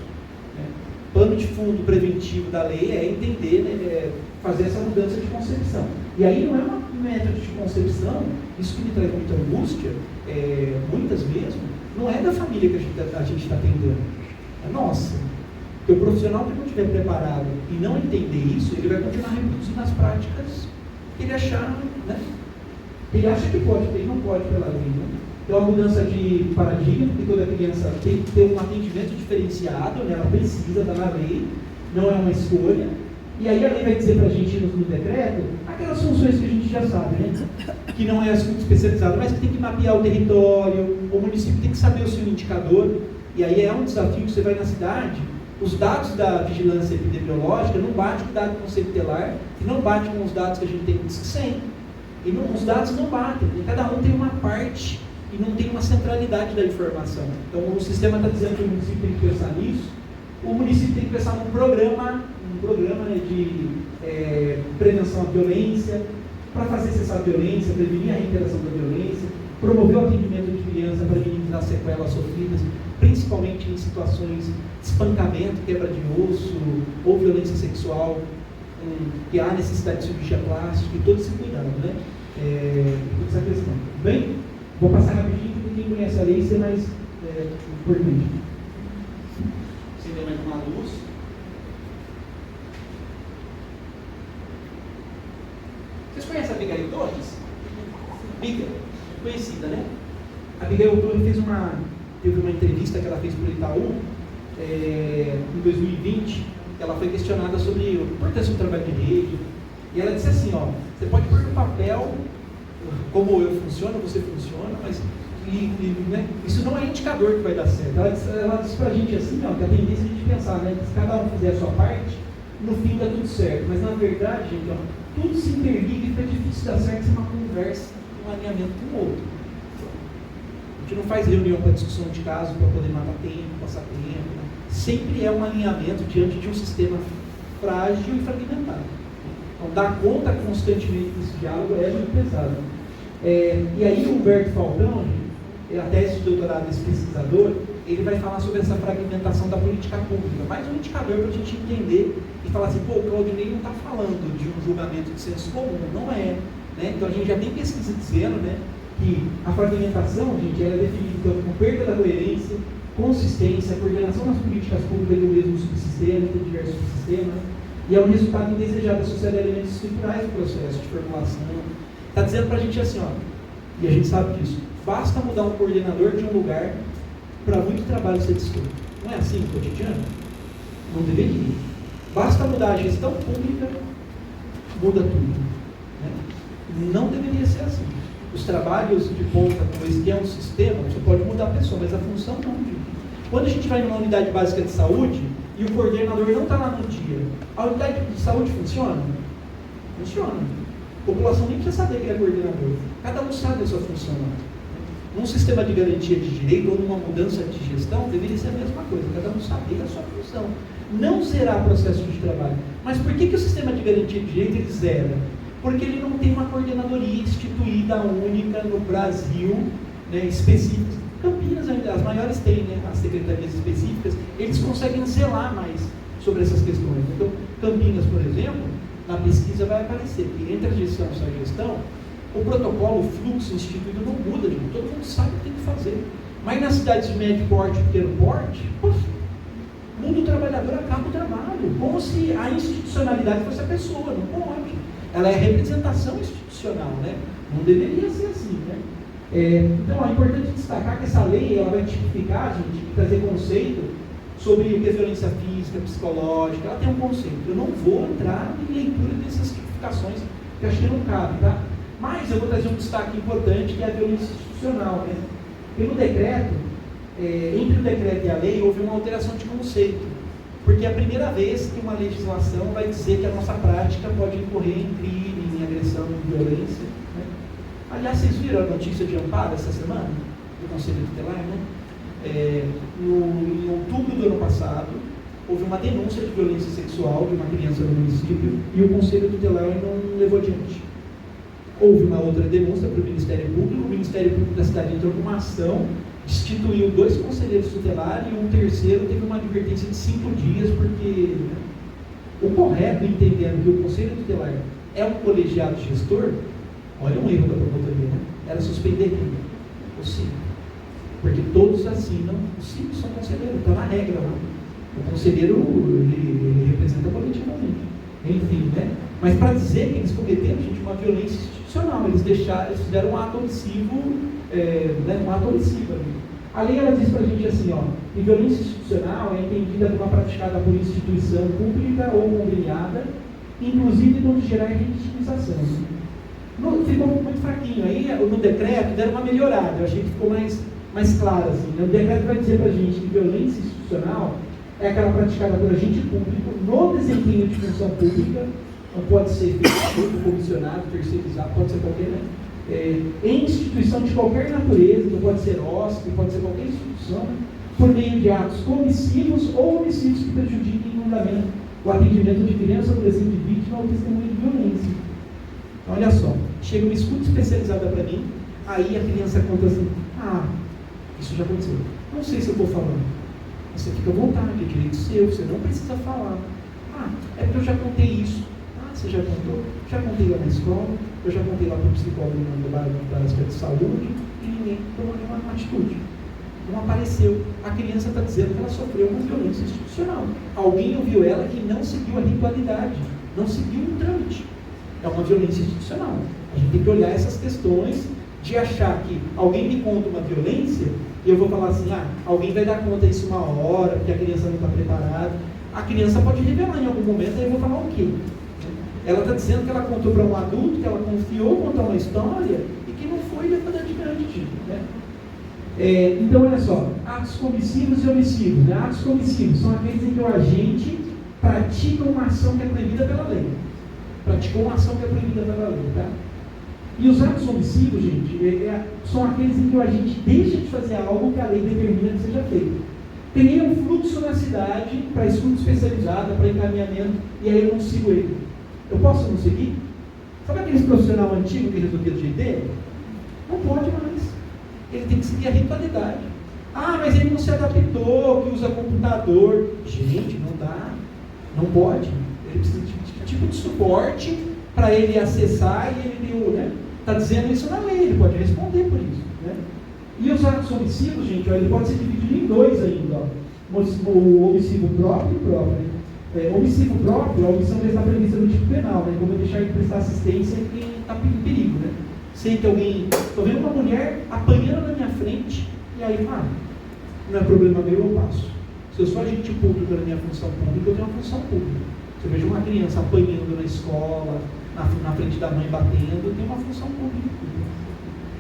Né? Plano de fundo preventivo da lei é entender, né? Fazer essa mudança de concepção. E aí não é um método de concepção, isso que me traz muita angústia, muitas mesmo, não é da família que a gente está atendendo, é nossa. Porque o profissional que não estiver preparado e não entender isso, ele vai continuar reproduzindo as práticas que ele achar, né? Ele acha que pode, ele não pode pela lei, né? Então, a mudança de paradigma, que toda criança tem que ter um atendimento diferenciado, né? Ela precisa estar na lei, não é uma escolha. E aí a lei vai dizer para a gente no decreto aquelas funções que a gente já sabe, né? Que não é assunto especializado, mas que tem que mapear o território, o município tem que saber o seu indicador. E aí é um desafio que você vai na cidade, os dados da vigilância epidemiológica não batem com o dado do Conselho Tutelar e não batem com os dados que a gente tem no DISC 100. E não, os dados não batem, e cada um tem uma parte e não tem uma centralidade da informação. Então o sistema está dizendo que o município tem que pensar nisso, o município tem que pensar num programa né, de prevenção à violência, para fazer cessar a violência, prevenir a reiteração da violência, promover o atendimento de criança para minimizar sequelas sofridas, principalmente em situações de espancamento, quebra de osso ou violência sexual, que há necessidade de cirurgia plástica e todo esse cuidado, né? Toda essa questão. Bem, vou passar rapidinho, porque quem conhece a lei, isso é mais importante. Acender mais uma luz. Vocês conhecem a Abigail Torres? Biga, conhecida, né? A Abigail Torres teve uma entrevista que ela fez para o Itaú em 2020, que ela foi questionada sobre a importância do trabalho de rede, e ela disse assim, ó, você pode pôr no papel como eu funciono, você funciona, mas né, isso não é indicador que vai dar certo. Ela disse pra gente assim, ó, que a tendência é a gente pensar, né, que se cada um fizer a sua parte, no fim dá tudo certo, mas na verdade, gente, ó, tudo se interliga e fica difícil dar certo sem uma conversa, um alinhamento com o outro. A gente não faz reunião para discussão de caso para poder matar tempo, passar tempo, né? Sempre é um alinhamento diante de um sistema frágil e fragmentado. Então, dar conta constantemente desse diálogo é muito pesado. E aí o Humberto Falcão, a tese de doutorado desse pesquisador, ele vai falar sobre essa fragmentação da política pública, mais um indicador para a gente entender e falar assim, pô, o Claudinei não está falando de um julgamento de senso comum, não é. Né? Então a gente já tem pesquisa dizendo, né, que a fragmentação, gente, ela é definida então, com perda da coerência, consistência, coordenação das políticas públicas do mesmo subsistema, tem diversos subsistemas, e é um resultado indesejado associado a elementos estruturais do processo de formulação. Está dizendo para a gente assim, ó, e a gente sabe disso, basta mudar um coordenador de um lugar para muito trabalho ser desfeito. Não é assim no cotidiano? Não deveria. Basta mudar a gestão pública, muda tudo. Né? Não deveria ser assim. Os trabalhos de ponta, como esse que é um sistema, você pode mudar a pessoa, mas a função não. Quando a gente vai numa unidade básica de saúde e o coordenador não está lá no dia, a unidade de saúde funciona? Funciona. A população nem precisa saber que é coordenador. Cada um sabe a sua função. Num sistema de garantia de direito ou numa mudança de gestão, deveria ser a mesma coisa, cada um saber a sua função. Não zerar processo de trabalho. Mas por que o sistema de garantia de direito ele zera? Porque ele não tem uma coordenadoria instituída única no Brasil, né, específica. Campinas, as maiores têm, né, as secretarias específicas, eles conseguem zelar mais sobre essas questões. Então, Campinas, por exemplo, na pesquisa vai aparecer que entre a gestão e a gestão, o protocolo, o fluxo instituído não muda, gente. Todo mundo sabe o que tem que fazer. Mas nas cidades de médio porte e pequeno porte, muda o trabalhador, acaba o trabalho. Como se a institucionalidade fosse a pessoa, não pode. Ela é representação institucional, né? Não deveria ser assim, né? Então, é importante destacar que essa lei ela vai tipificar, gente, trazer conceito sobre o que é violência física, psicológica. Ela tem um conceito. Eu não vou entrar em leitura dessas tipificações, que acho que não cabe, tá? Mas eu vou trazer um destaque importante, que é a violência institucional, né? Pelo decreto, entre o decreto e a lei, houve uma alteração de conceito. Porque é a primeira vez que uma legislação vai dizer que a nossa prática pode incorrer em crime, em agressão, em violência. Né? Aliás, vocês viram a notícia de amparo essa semana, do Conselho Tutelar, né? Em outubro do ano passado, houve uma denúncia de violência sexual de uma criança no município e o Conselho Tutelar não levou adiante. Houve uma outra denúncia para o Ministério Público, o Ministério Público da cidade entrou com uma ação, destituiu 2 conselheiros tutelares e um terceiro teve uma advertência de 5 dias, porque o correto, entendendo que o Conselho Tutelar é um colegiado gestor, olha um erro da promotoria, né? Era suspender quem? O síndico. Porque todos assinam, os síndicos são conselheiros, está na regra lá. O conselheiro, ele representa coletivamente. Enfim, né? Mas para dizer que eles cometeram, gente, uma violência institucional, eles fizeram um ato omissivo, um ato omissivo ali. A lei, ela diz para a gente assim, ó, que violência institucional é entendida como praticada por instituição pública ou conveniada, inclusive onde gerar revitimização. Ficou muito fraquinho. Aí, no decreto, deram uma melhorada. Eu achei que ficou mais claro. Assim, né? O decreto vai dizer para a gente que violência institucional é aquela praticada por agente público no desempenho de função pública, não pode ser efetivo, comissionado, terceirizado, pode ser qualquer, né? Em instituição de qualquer natureza, não pode ser hóspede, pode ser qualquer instituição, por meio de atos comissivos ou omissivos que prejudiquem o andamento, o atendimento de criança, adolescente, vítima ou testemunha de violência. Então, olha só, chega uma escuta especializada para mim, aí a criança conta assim, isso já aconteceu, não sei se eu estou falando. Você fica à vontade, é direito seu, você não precisa falar. É porque eu já contei isso. Você já contou? Já contei lá na escola, eu já contei lá para o psicólogo da aspecto de saúde, e ninguém tomou nenhuma atitude. Não apareceu. A criança está dizendo que ela sofreu uma violência institucional. Alguém ouviu ela que não seguiu a ritualidade, não seguiu o trâmite. É uma violência institucional. A gente tem que olhar essas questões de achar que alguém me conta uma violência e eu vou falar assim, alguém vai dar conta disso uma hora, porque a criança não está preparada. A criança pode revelar em algum momento, aí eu vou falar o quê? Ela está dizendo que ela contou para um adulto, que ela confiou contar uma história e que não foi levada adiante. Né? Então, olha só, atos comissivos e omissivos. Né? Atos comissivos são aqueles em que o agente pratica uma ação que é proibida pela lei. Praticou uma ação que é proibida pela lei. Tá? E os atos omissivos, gente, são aqueles em que o agente deixa de fazer algo que a lei determina que seja feito. Tem um fluxo na cidade para escuta especializada, para encaminhamento, e aí eu não sigo ele. Eu posso não seguir? Sabe aquele profissional antigo que resolvia do jeito dele? Não pode mais. Ele tem que seguir a ritualidade. Mas ele não se adaptou, que usa computador. Gente, não dá. Não pode. Ele precisa de tipo de suporte para ele acessar e ele tem está dizendo isso na lei, ele pode responder por isso. Né? E os atos omissivos, gente, ele pode ser dividido em dois ainda. O omissivo próprio e próprio. Omissivo próprio, a omissão já está prevista no tipo penal, né? Como eu deixar de prestar assistência em quem está em perigo. Né? Sei que alguém, estou vendo uma mulher apanhando na minha frente, e aí, não é problema meu, eu passo. Se eu sou agente público na minha função pública, eu tenho uma função pública. Se eu vejo uma criança apanhando na escola, na frente da mãe batendo, eu tenho uma função pública.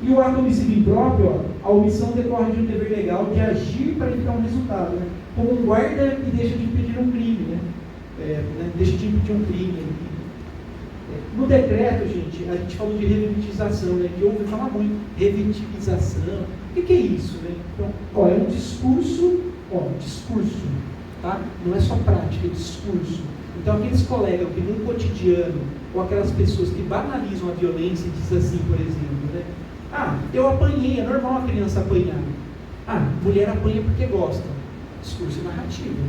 E o ato omissivo impróprio, a omissão decorre de um dever legal de agir para evitar um resultado, né? Como um guarda que deixa de impedir um crime, né? Deixa de impedir um crime. No decreto, gente, a gente falou de revitimização, né? Que ouve falar muito, revitimização. O que é isso, né? Então, é um discurso, tá? Não é só prática, é discurso. Então, aqueles colegas que no cotidiano, ou aquelas pessoas que banalizam a violência e dizem assim, por exemplo, né? Eu apanhei, é normal a criança apanhar. Mulher apanha porque gosta. Discurso e narrativa,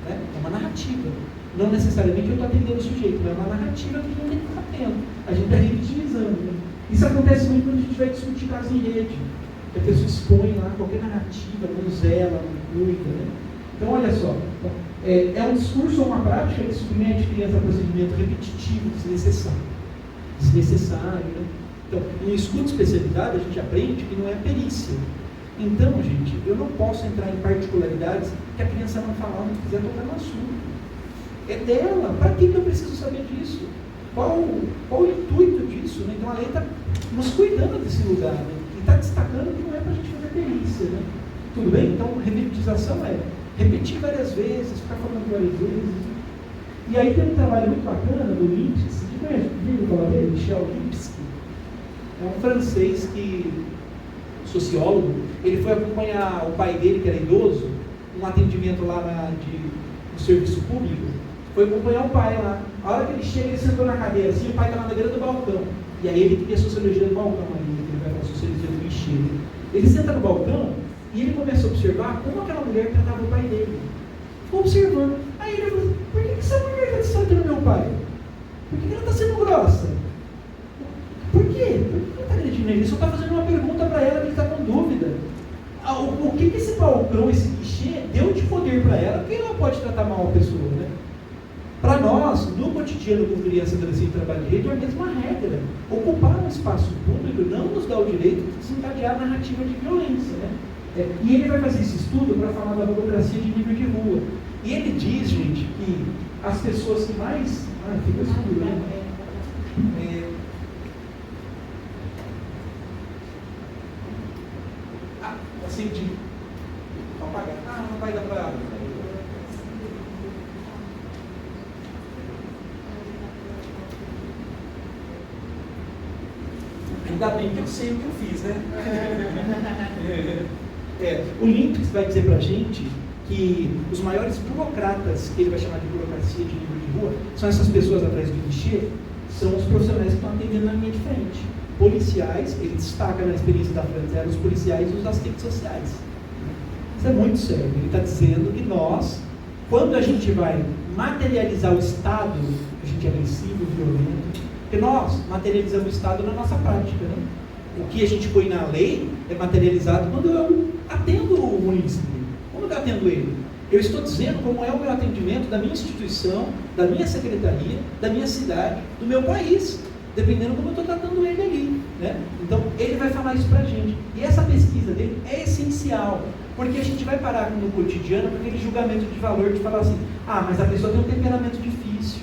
né? É uma narrativa. Não necessariamente eu estou atendendo o sujeito, mas é uma narrativa que não tem que ficar tendo. A gente está revitimizando. Né? Isso acontece muito quando a gente vai discutir casos em rede. Que a pessoa expõe lá qualquer narrativa, não zela, não cuida. Né? Então, olha só. É um discurso ou uma prática que submete a criança a procedimento repetitivo, desnecessário. Né? Então, em estudo especializado, a gente aprende que não é perícia. Então, gente, eu não posso entrar em particularidades que a criança não falar, não quiser tocar no assunto. É dela. Para que eu preciso saber disso? Qual o intuito disso? Né? Então, a lei está nos cuidando desse lugar, né? E está destacando que não é para a gente fazer perícia. Né? Tudo bem? Então, revitimização é repetir várias vezes, ficar falando várias vezes. E aí tem um trabalho muito bacana do Lipski. Você conhece? Viu falar dele? Michel Lipski. É um francês sociólogo, ele foi acompanhar o pai dele, que era idoso, um atendimento lá no serviço público, foi acompanhar o pai lá. A hora que ele chega, ele sentou na cadeira, assim, o pai está lá na beira do balcão. E aí ele queria a sociologia do balcão, ele vai falar a sociologia do guichê. Ele senta no balcão e ele começa a observar como aquela mulher tratava o pai dele. Ficou observando. Aí ele falou, por que essa mulher está tratando meu pai? Por que ela está sendo grossa? Por quê? Por que ele está agredindo ele? Ele só está fazendo uma pergunta para ela que ele está com dúvida. O que esse balcão, esse guichê, deu de poder para ela? Porque ela não pode tratar mal a pessoa, né? Para nós, no cotidiano com criança, adolescente e trabalho de rede, é a mesma regra. Ocupar um espaço público não nos dá o direito de desencadear a narrativa de violência, né? E ele vai fazer esse estudo para falar da burocracia de nível de rua. E ele diz, gente, que as pessoas que mais... fica escuro, né? Assim, vou apagar. Não vai dar para... Ainda bem que eu sei o que eu fiz, né? O Linux vai dizer pra gente que os maiores burocratas, que ele vai chamar de burocracia de nível de rua, são essas pessoas atrás do guichê, são os profissionais que estão atendendo na linha de frente. Policiais, ele destaca na experiência da França, eram os policiais e os assistentes sociais. Isso é muito sério. Ele está dizendo que nós, quando a gente vai materializar o Estado, a gente é agressivo, violento, porque nós materializamos o Estado na nossa prática, né? O que a gente põe na lei é materializado quando eu atendo o munícipe. Como eu atendo ele? Eu estou dizendo como é o meu atendimento da minha instituição, da minha secretaria, da minha cidade, do meu país, dependendo como eu estou tratando ele ali, né? Então, ele vai falar isso para a gente. E essa pesquisa dele é essencial, porque a gente vai parar no cotidiano com aquele julgamento de valor de falar assim, mas a pessoa tem um temperamento difícil,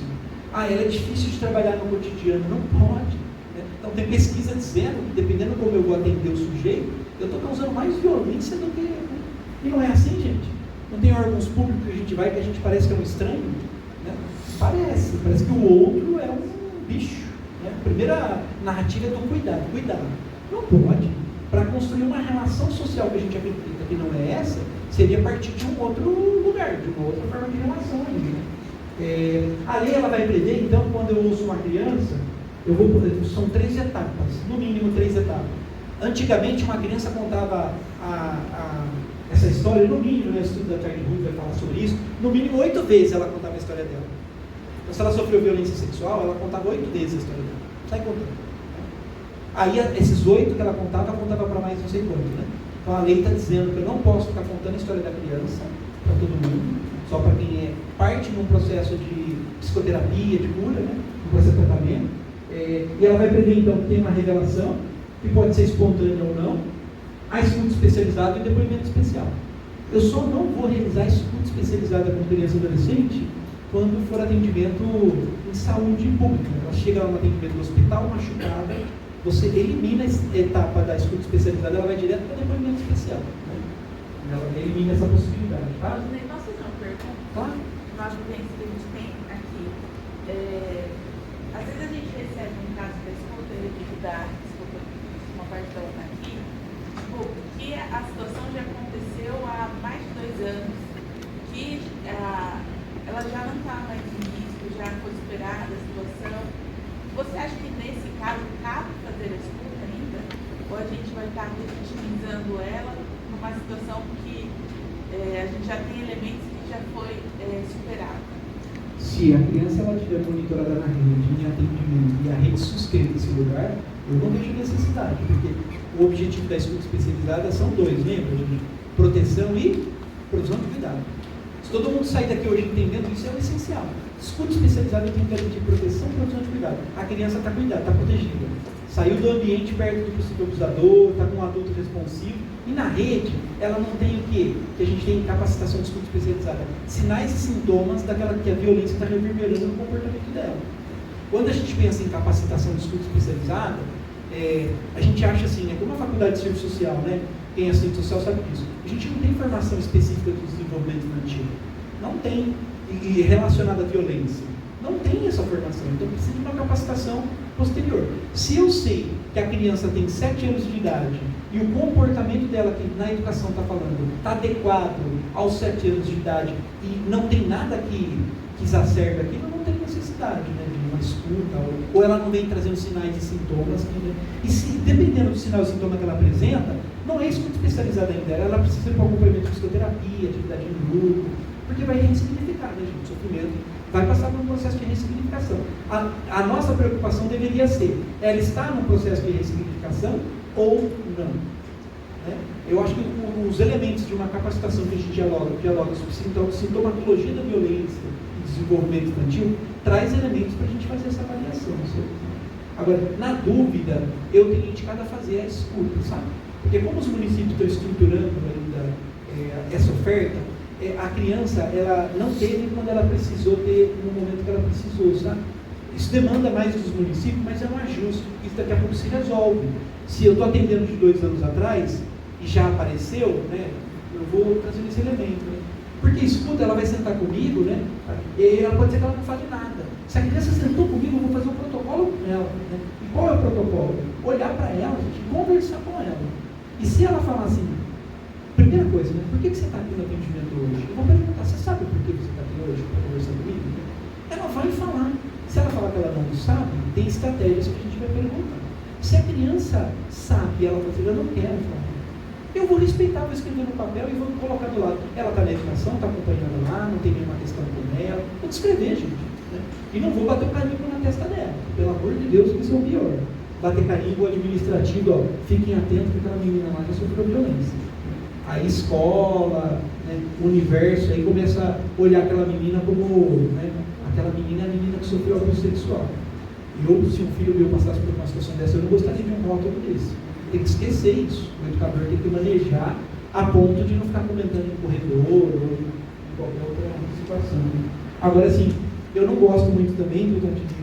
ela é difícil de trabalhar no cotidiano. Não pode, né? Então, tem pesquisa dizendo que, dependendo como eu vou atender o sujeito, eu estou causando mais violência do que... Né? E não é assim, gente. Não tem órgãos públicos que a gente vai que a gente parece que é um estranho, né? Parece que o outro é um bicho, né? A primeira narrativa é do cuidado. Não pode. Para construir uma relação social que a gente acredita que não é essa, seria a partir de um outro lugar, de uma outra forma de relação ainda, né? A lei ela vai prever, então, quando eu ouço uma criança, são 3 etapas, no mínimo 3 etapas. Antigamente, uma criança contava essa história, no mínimo, né, o estudo da Carne Ruth vai falar sobre isso, no mínimo 8 vezes ela contava a história dela. Então, se ela sofreu violência sexual, ela contava 8 vezes a história dela. Sai contando. Aí, esses 8 que ela contava para mais não sei quanto, né? Então, a lei está dizendo que eu não posso ficar contando a história da criança para todo mundo, só para quem é parte num processo de psicoterapia, de cura, né? Um processo de tratamento. E ela vai prever, então, que tem uma revelação, que pode ser espontânea ou não, a escuta especializada e o depoimento especial. Eu só não vou realizar escuta especializada com criança e adolescente quando for atendimento em saúde pública. Ela chega lá no atendimento do hospital, machucada, você elimina a etapa da escuta especializada, ela vai direto para o depoimento especial, né? Ela elimina essa possibilidade, tá? Posso fazer uma pergunta? Claro. Uma vivência que a gente tem aqui. Às vezes a gente recebe um caso da escuta, ele tem que dar, desculpa, uma parte da outra aqui, que a situação já aconteceu há mais de 2 anos, que ela já não está mais em risco, já foi superada a situação. Você acha que nesse caso cabe fazer a escuta ainda? Ou a gente vai estar legitimizando ela numa situação que a gente já tem elementos que já foi superado? Se a criança ela tiver monitorada na rede, em atendimento, e a rede sustenta esse lugar, eu não vejo necessidade, porque o objetivo da escuta especializada são 2, lembra, gente? Proteção e produção de cuidado. Se todo mundo sair daqui hoje entendendo isso, é o essencial. Escuta especializada tem que garantir proteção e produção de cuidado. A criança está cuidada, está protegida. Saiu do ambiente perto do possível abusador, está com um adulto responsivo. E na rede, ela não tem o quê? Que a gente tem capacitação de escuta especializada. Sinais e sintomas daquela que a violência está reverberando no comportamento dela. Quando a gente pensa em capacitação de escuta especializada, a gente acha assim, é como a faculdade de serviço social, né? Quem é assistente social sabe disso. A gente não tem formação específica do desenvolvimento infantil. Não tem. E relacionada à violência. Não tem essa formação. Então precisa de uma capacitação posterior. Se eu sei que a criança tem 7 anos de idade e o comportamento dela, que na educação está falando, está adequado aos 7 anos de idade e não tem nada que exacerbe aquilo, não tem necessidade, né, de uma escuta, ou ela não vem trazendo sinais e sintomas. E se, dependendo do sinal e sintoma que ela apresenta, não é escuta especializada ainda, ela precisa ir para o acompanhamento de psicoterapia, atividade em grupo, porque vai ressignificar, né, gente? O sofrimento vai passar por um processo de ressignificação. A nossa preocupação deveria ser, ela está num processo de ressignificação ou não? né? Eu acho que os elementos de uma capacitação que a gente dialoga sobre sintomatologia da violência e desenvolvimento infantil, traz elementos para a gente fazer essa avaliação. Agora, na dúvida, eu tenho indicado a fazer a escuta, sabe? Porque como os municípios estão estruturando ainda essa oferta, a criança, ela não teve quando ela precisou ter, no momento que ela precisou, sabe? Isso demanda mais dos municípios, mas é um ajuste, isso daqui a pouco se resolve. Se eu estou atendendo de 2 anos atrás, e já apareceu, né, eu vou trazer esse elemento, né? Porque escuta, ela vai sentar comigo, né, e ela pode ser que ela não fale nada. Se a criança sentou comigo, eu vou fazer um protocolo com ela, né? E qual é o protocolo? Olhar para ela, gente, conversar com ela. E se ela falar assim, primeira coisa, né, por que você está aqui no atendimento hoje? Eu vou perguntar, você sabe por que você está aqui hoje para conversar comigo? Ela vai falar. Se ela falar que ela não sabe, tem estratégias que a gente vai perguntar. Se a criança sabe, ela vai dizer, eu não quero falar. Eu vou respeitar, vou escrever no papel e vou colocar do lado. Ela está na educação, está acompanhando lá, não tem nenhuma questão com ela. Vou descrever, gente. Né? E não vou bater o carimbo na testa dela. Pelo amor de Deus, que isso é o pior. Bater carimbo administrativo, ó, fiquem atentos que aquela menina lá já sofreu violência. A escola, né, o universo, aí começa a olhar aquela menina como, né, aquela menina é a menina que sofreu abuso sexual. Eu, se um filho meu passasse por uma situação dessa, eu não gostaria de um rótulo desse. Tem que esquecer isso. O educador tem que manejar a ponto de não ficar comentando em corredor ou em qualquer outra situação. Agora, assim, eu não gosto muito também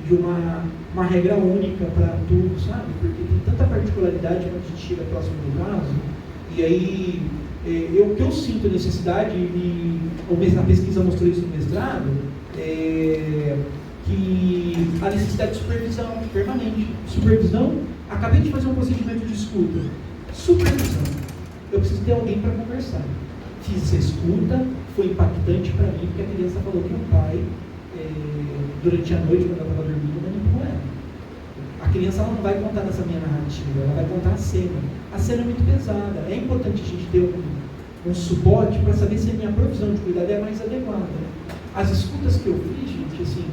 de uma regra única para tudo, sabe? Porque tem tanta particularidade quando a gente chega próximo do caso. E aí, o que eu sinto necessidade, e a pesquisa mostrou isso no mestrado, que a necessidade de supervisão permanente. Supervisão, acabei de fazer um procedimento de escuta. Supervisão. Eu preciso ter alguém para conversar. Fiz essa escuta, foi impactante para mim, porque a criança falou que o pai, durante a noite, quando ela estava dormindo, manipulou ela. A criança ela não vai contar nessa minha narrativa, ela vai contar a cena. A cena é muito pesada. É importante a gente ter um suporte para saber se a minha provisão de cuidado é mais adequada. As escutas que eu fiz, gente, assim,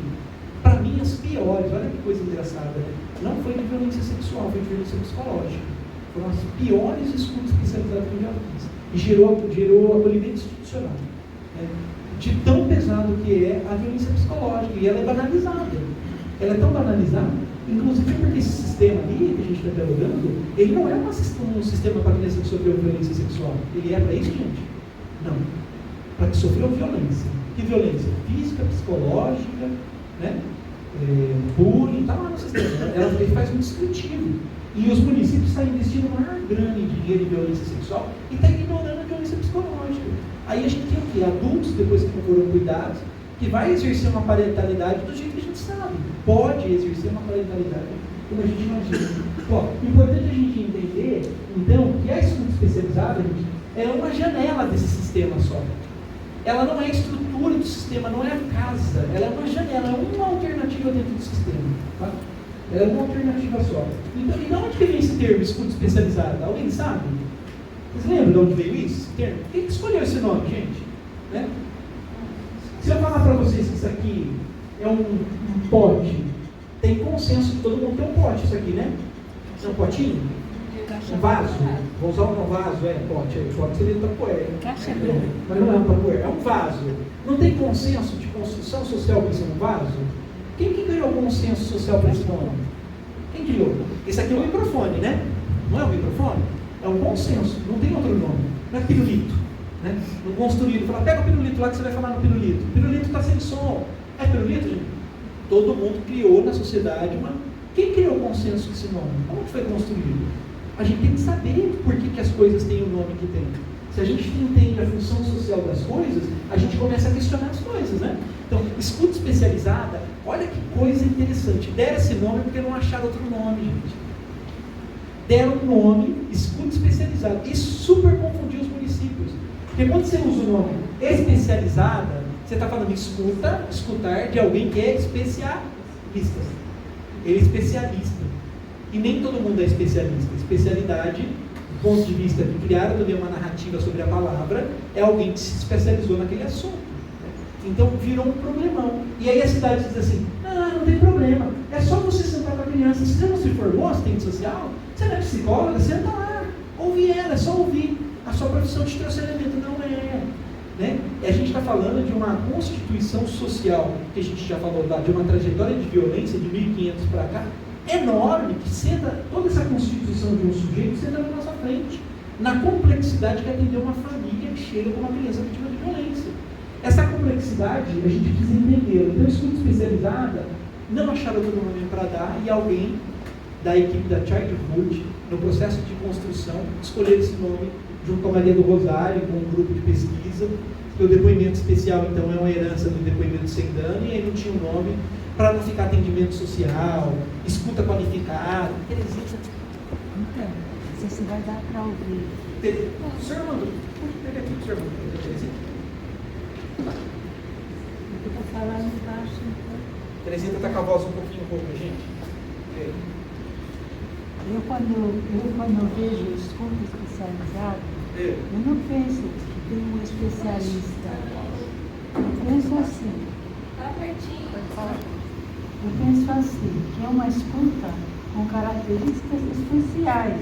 para mim as piores, olha que coisa engraçada, né? Não foi de violência sexual, foi de violência psicológica. Foram as piores escutas especializadas que eu já fiz. E gerou acolhimento institucional. Né? De tão pesado que é a violência psicológica. E ela é banalizada. Ela é tão banalizada, inclusive porque esse sistema ali que a gente está dialogando, ele não é um sistema para criança que sofreu violência sexual. Ele é para isso, gente? Não. Para que sofreu violência. Que violência? Física, psicológica, né? Bullying, está lá no sistema. Ele faz um descritivo. E os municípios estão investindo maior grana em dinheiro em violência sexual e estão ignorando a violência psicológica. Aí a gente tem o quê? Adultos, depois que não foram cuidados, que vai exercer uma parentalidade do jeito que a gente sabe. Pode exercer uma parentalidade como a gente imagina. Bom, importante a gente entender, então, que a escuta especializada, gente, é uma janela desse sistema só. Ela não é a estrutura do sistema, não é a casa, ela é uma janela, é uma alternativa dentro do sistema. Tá? Ela é uma alternativa só. Então, e de onde vem esse termo, escuta especializada? Alguém sabe? Vocês lembram de onde veio isso, esse termo? Quem que escolheu esse nome, gente? Né? Se eu falar para vocês que isso aqui é um pote, tem consenso que todo mundo tem um pote, isso aqui, né? É um potinho? Um vaso? Vou usar um vaso, pote. Pote seria tapoé. Mas não é um tapoé, é um vaso. Não tem consenso de construção social para ser um vaso? Quem que criou o consenso social para esse nome? Quem criou? Esse aqui é um microfone, né? Não é um microfone? É um consenso, não tem outro nome. Não é pirulito. Né? No construído, fala, pega o pirulito lá que você vai falar no pirulito. O pirulito está sem som. É pirulito, gente? Todo mundo criou na sociedade uma... Quem criou o consenso desse nome? Como que foi construído? A gente tem que saber por que as coisas têm o nome que tem. Se a gente entende a função social das coisas, a gente começa a questionar as coisas, né? Então, escuta especializada, olha que coisa interessante. Deram esse nome porque não acharam outro nome, gente. Deram um nome, escuta especializada. Isso super confundiu os municípios. Porque quando você usa o nome especializada, você está falando escutar de alguém que é especialista. Ele é especialista. E nem todo mundo é especialista. Especialidade, do ponto de vista de criar também uma narrativa sobre a palavra, é alguém que se especializou naquele assunto. Então virou um problemão. E aí a cidade diz assim, não tem problema. É só você sentar com a criança. Se você não se formou, assistente social, você não é psicóloga, senta lá. Ouvir ela, é só ouvir. A sua profissão te trouxe elemento, não é. Né? E a gente está falando de uma constituição social, que a gente já falou, de uma trajetória de violência de 1500 para cá, enorme, que senta, toda essa constituição de um sujeito senta na nossa frente, na complexidade que atender uma família que chega com uma criança vítima de violência. Essa complexidade a gente precisa entender. Então, a escuta especializada não acharam outro nome para dar, e alguém da equipe da Childhood, no processo de construção, escolher esse nome junto com a Maria do Rosário, com um grupo de pesquisa, que o depoimento especial, então, é uma herança do depoimento sem dano, e aí não tinha um nome para não ficar atendimento social, escuta qualificada. Teresita. Então, você vai dar para ouvir. O senhor mandou. Pega aqui, o senhor mandou. Teresita. Eu estou falando baixo, então. Teresita está com a voz um pouquinho rouca, gente. Eu quando vejo escuta especializada, eu não penso que tem um especialista. Eu penso assim. Tá pertinho. Pode falar. Eu penso assim, que é uma escuta com características especiais,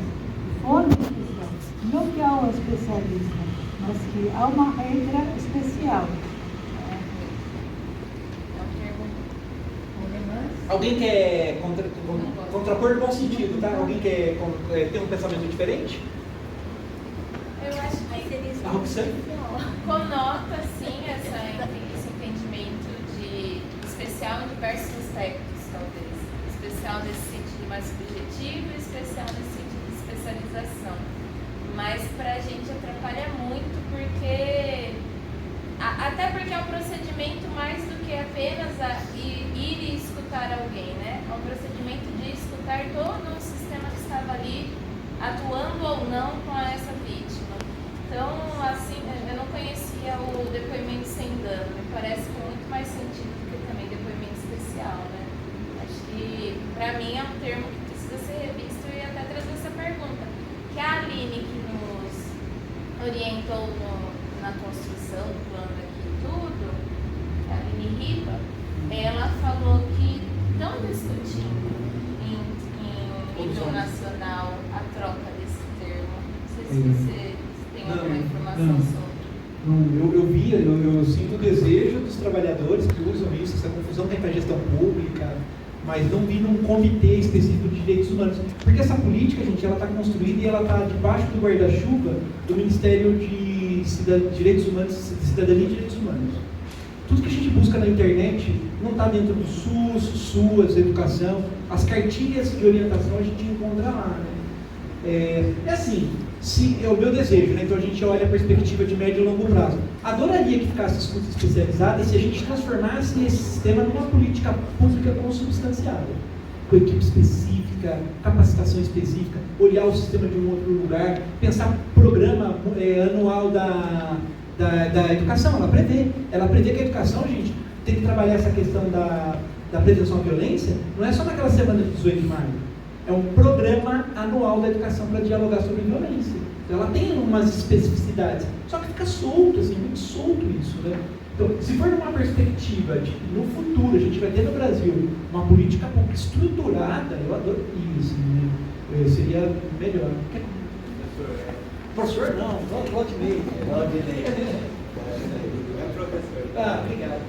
forma especial. Não que há um especialista, mas que há uma regra especial. Alguém quer contrapor no bom sentido, tá? Alguém quer ter um pensamento diferente? Eu acho que A Roxane? conota, sim, esse entendimento de especial em diversos aspectos, talvez. Especial nesse sentido mais subjetivo e especial nesse sentido de especialização. Mas pra gente atrapalha muito, porque... Até porque é um procedimento mais do que apenas ir e escutar alguém, né? É um procedimento de escutar todo o sistema que estava ali, atuando ou não com essa vítima. Então, assim, eu não conhecia o depoimento sem dano, me parece com muito mais sentido do que também depoimento especial, né? Acho que, para mim, é um termo que precisa ser revisto e até trazer essa pergunta. Que a Aline, que nos orientou na construção do plano aqui tudo, a Aline Riva, ela falou que estão discutindo em nível nacional a troca desse termo. Não sei se você tem alguma informação sobre. Eu sinto o desejo dos trabalhadores que usam isso, essa confusão tem com a gestão pública, mas não vi num comitê específico de direitos humanos. Porque essa política, gente, ela está construída e ela está debaixo do guarda-chuva do Ministério de Direitos Humanos, de Cidadania e Direitos Humanos. Tudo que a gente busca na internet não está dentro do SUS, educação, as cartilhas de orientação a gente encontra lá, né? É assim, é o meu desejo, né? Então a gente olha a perspectiva de médio e longo prazo. Adoraria que ficasse escuta especializada se a gente transformasse esse sistema numa política pública consubstanciada, com equipe específica, capacitação específica, olhar o sistema de um outro lugar, pensar programa anual da educação. Ela prevê que a educação, gente, tem que trabalhar essa questão da prevenção à violência, não é só naquela semana de 18 de maio. É um programa anual da educação para dialogar sobre violência. Ela tem umas especificidades, só que fica solto, assim, muito solto isso, né? Então, se for numa perspectiva de que no futuro a gente vai ter no Brasil uma política pública estruturada, eu adoro isso, né? Seria melhor. Professor, não, Claudinei. É professor. Obrigado.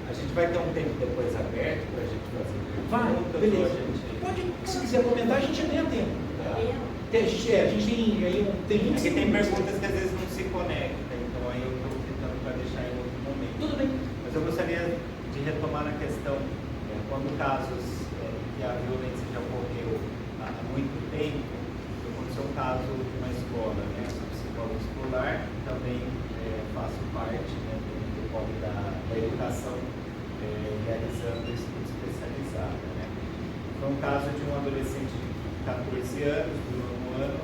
A gente vai ter um tempo depois aberto para a gente fazer perguntas. Beleza. Pode, se quiser comentar, a gente ganha tempo. Tá. A gente tem aí tem 20 Aqui tem perguntas que às vezes não se conectam, então aí eu estou tentando para deixar em outro momento. Tudo bem. Mas eu gostaria de retomar na questão, quando casos que a violência já ocorreu há muito tempo, aconteceu um caso de uma escola, né? Eu sou psicólogo escolar, também faço parte, né, do polo da educação, realizando estudo especializado, né? Foi um caso de um adolescente de 14 anos, do nono ano,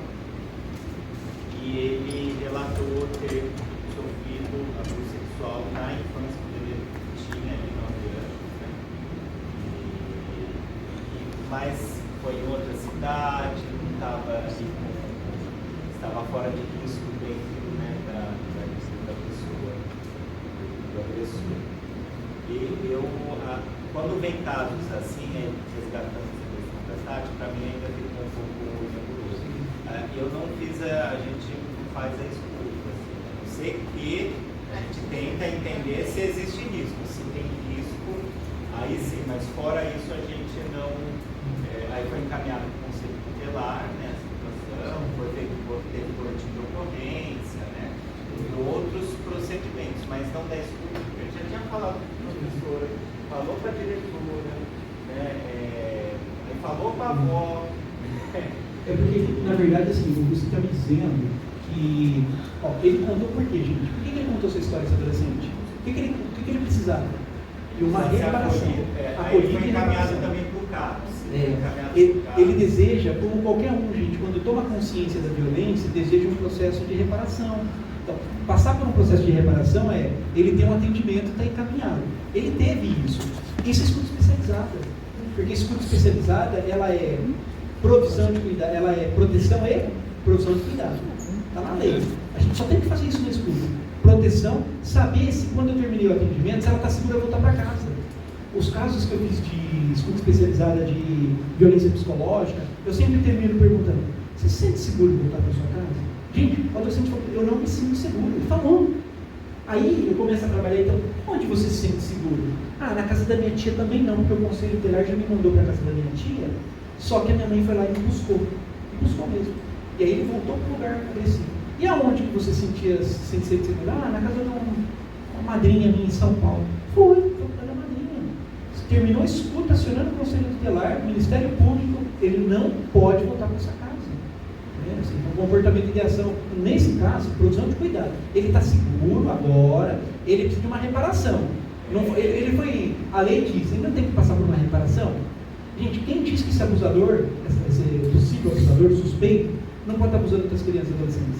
e ele relatou ter sofrido abuso sexual na infância, quando ele tinha ali 9 anos, né? Mas foi em outra cidade, estava fora de risco dentro, né, da pessoa, do agressor. E quando vem casos assim, resgatando essa questão da tarde, para mim ainda fica um pouco nebuloso. Eu não fiz faz a escuta. Assim, a não ser que a gente tenta entender se existe risco. Se tem risco, aí sim, mas fora isso a gente não. Aí foi encaminhado para o Conselho Tutelar, né, a situação, teve boletim de ocorrência, né, e outros procedimentos, mas não da escuta, porque ele já tinha falado com a professora, falou para a diretora, né, aí falou para a avó. É porque, na verdade, assim, você está me dizendo que. Ó, ele contou por quê, gente? Por que ele contou essa história, esse adolescente? O que ele precisava? De uma reparação. Aí foi encaminhado também para o CAPS. Ele deseja, como qualquer um, gente, quando toma consciência da violência, deseja um processo de reparação. Então, passar por um processo de reparação ele tem um atendimento, está encaminhado. Ele teve isso. Isso é escuta especializada. Porque escuta especializada, ela é provisão de cuidado, ela é proteção e provisão de cuidado. Está na lei. A gente só tem que fazer isso no escuta. Proteção, saber se quando eu terminei o atendimento, se ela está segura eu voltar para casa. Os casos que eu fiz de escuta especializada de violência psicológica, eu sempre termino perguntando: você se sente seguro de voltar para sua casa? Gente, o adolescente falou: eu não me sinto seguro. Ele falou. Aí eu começo a trabalhar, então, onde você se sente seguro? Ah, na casa da minha tia também não, porque o Conselho Tutelar já me mandou para a casa da minha tia, só que a minha mãe foi lá e me buscou. Me buscou mesmo. E aí ele voltou para o lugar agressivo. E aonde que você se sente seguro? Ah, na casa de uma madrinha minha em São Paulo. Foi para da madrinha. Terminou a escuta, acionando o Conselho Tutelar, o Ministério Público, ele não pode voltar para essa casa. Assim, um comportamento de ação, nesse caso, produção de cuidado. Ele está seguro agora, ele precisa de uma reparação. Ele foi, a lei diz, ele não tem que passar por uma reparação. Gente, quem diz que esse abusador, esse possível abusador, suspeito, não pode estar abusando das crianças e adolescentes?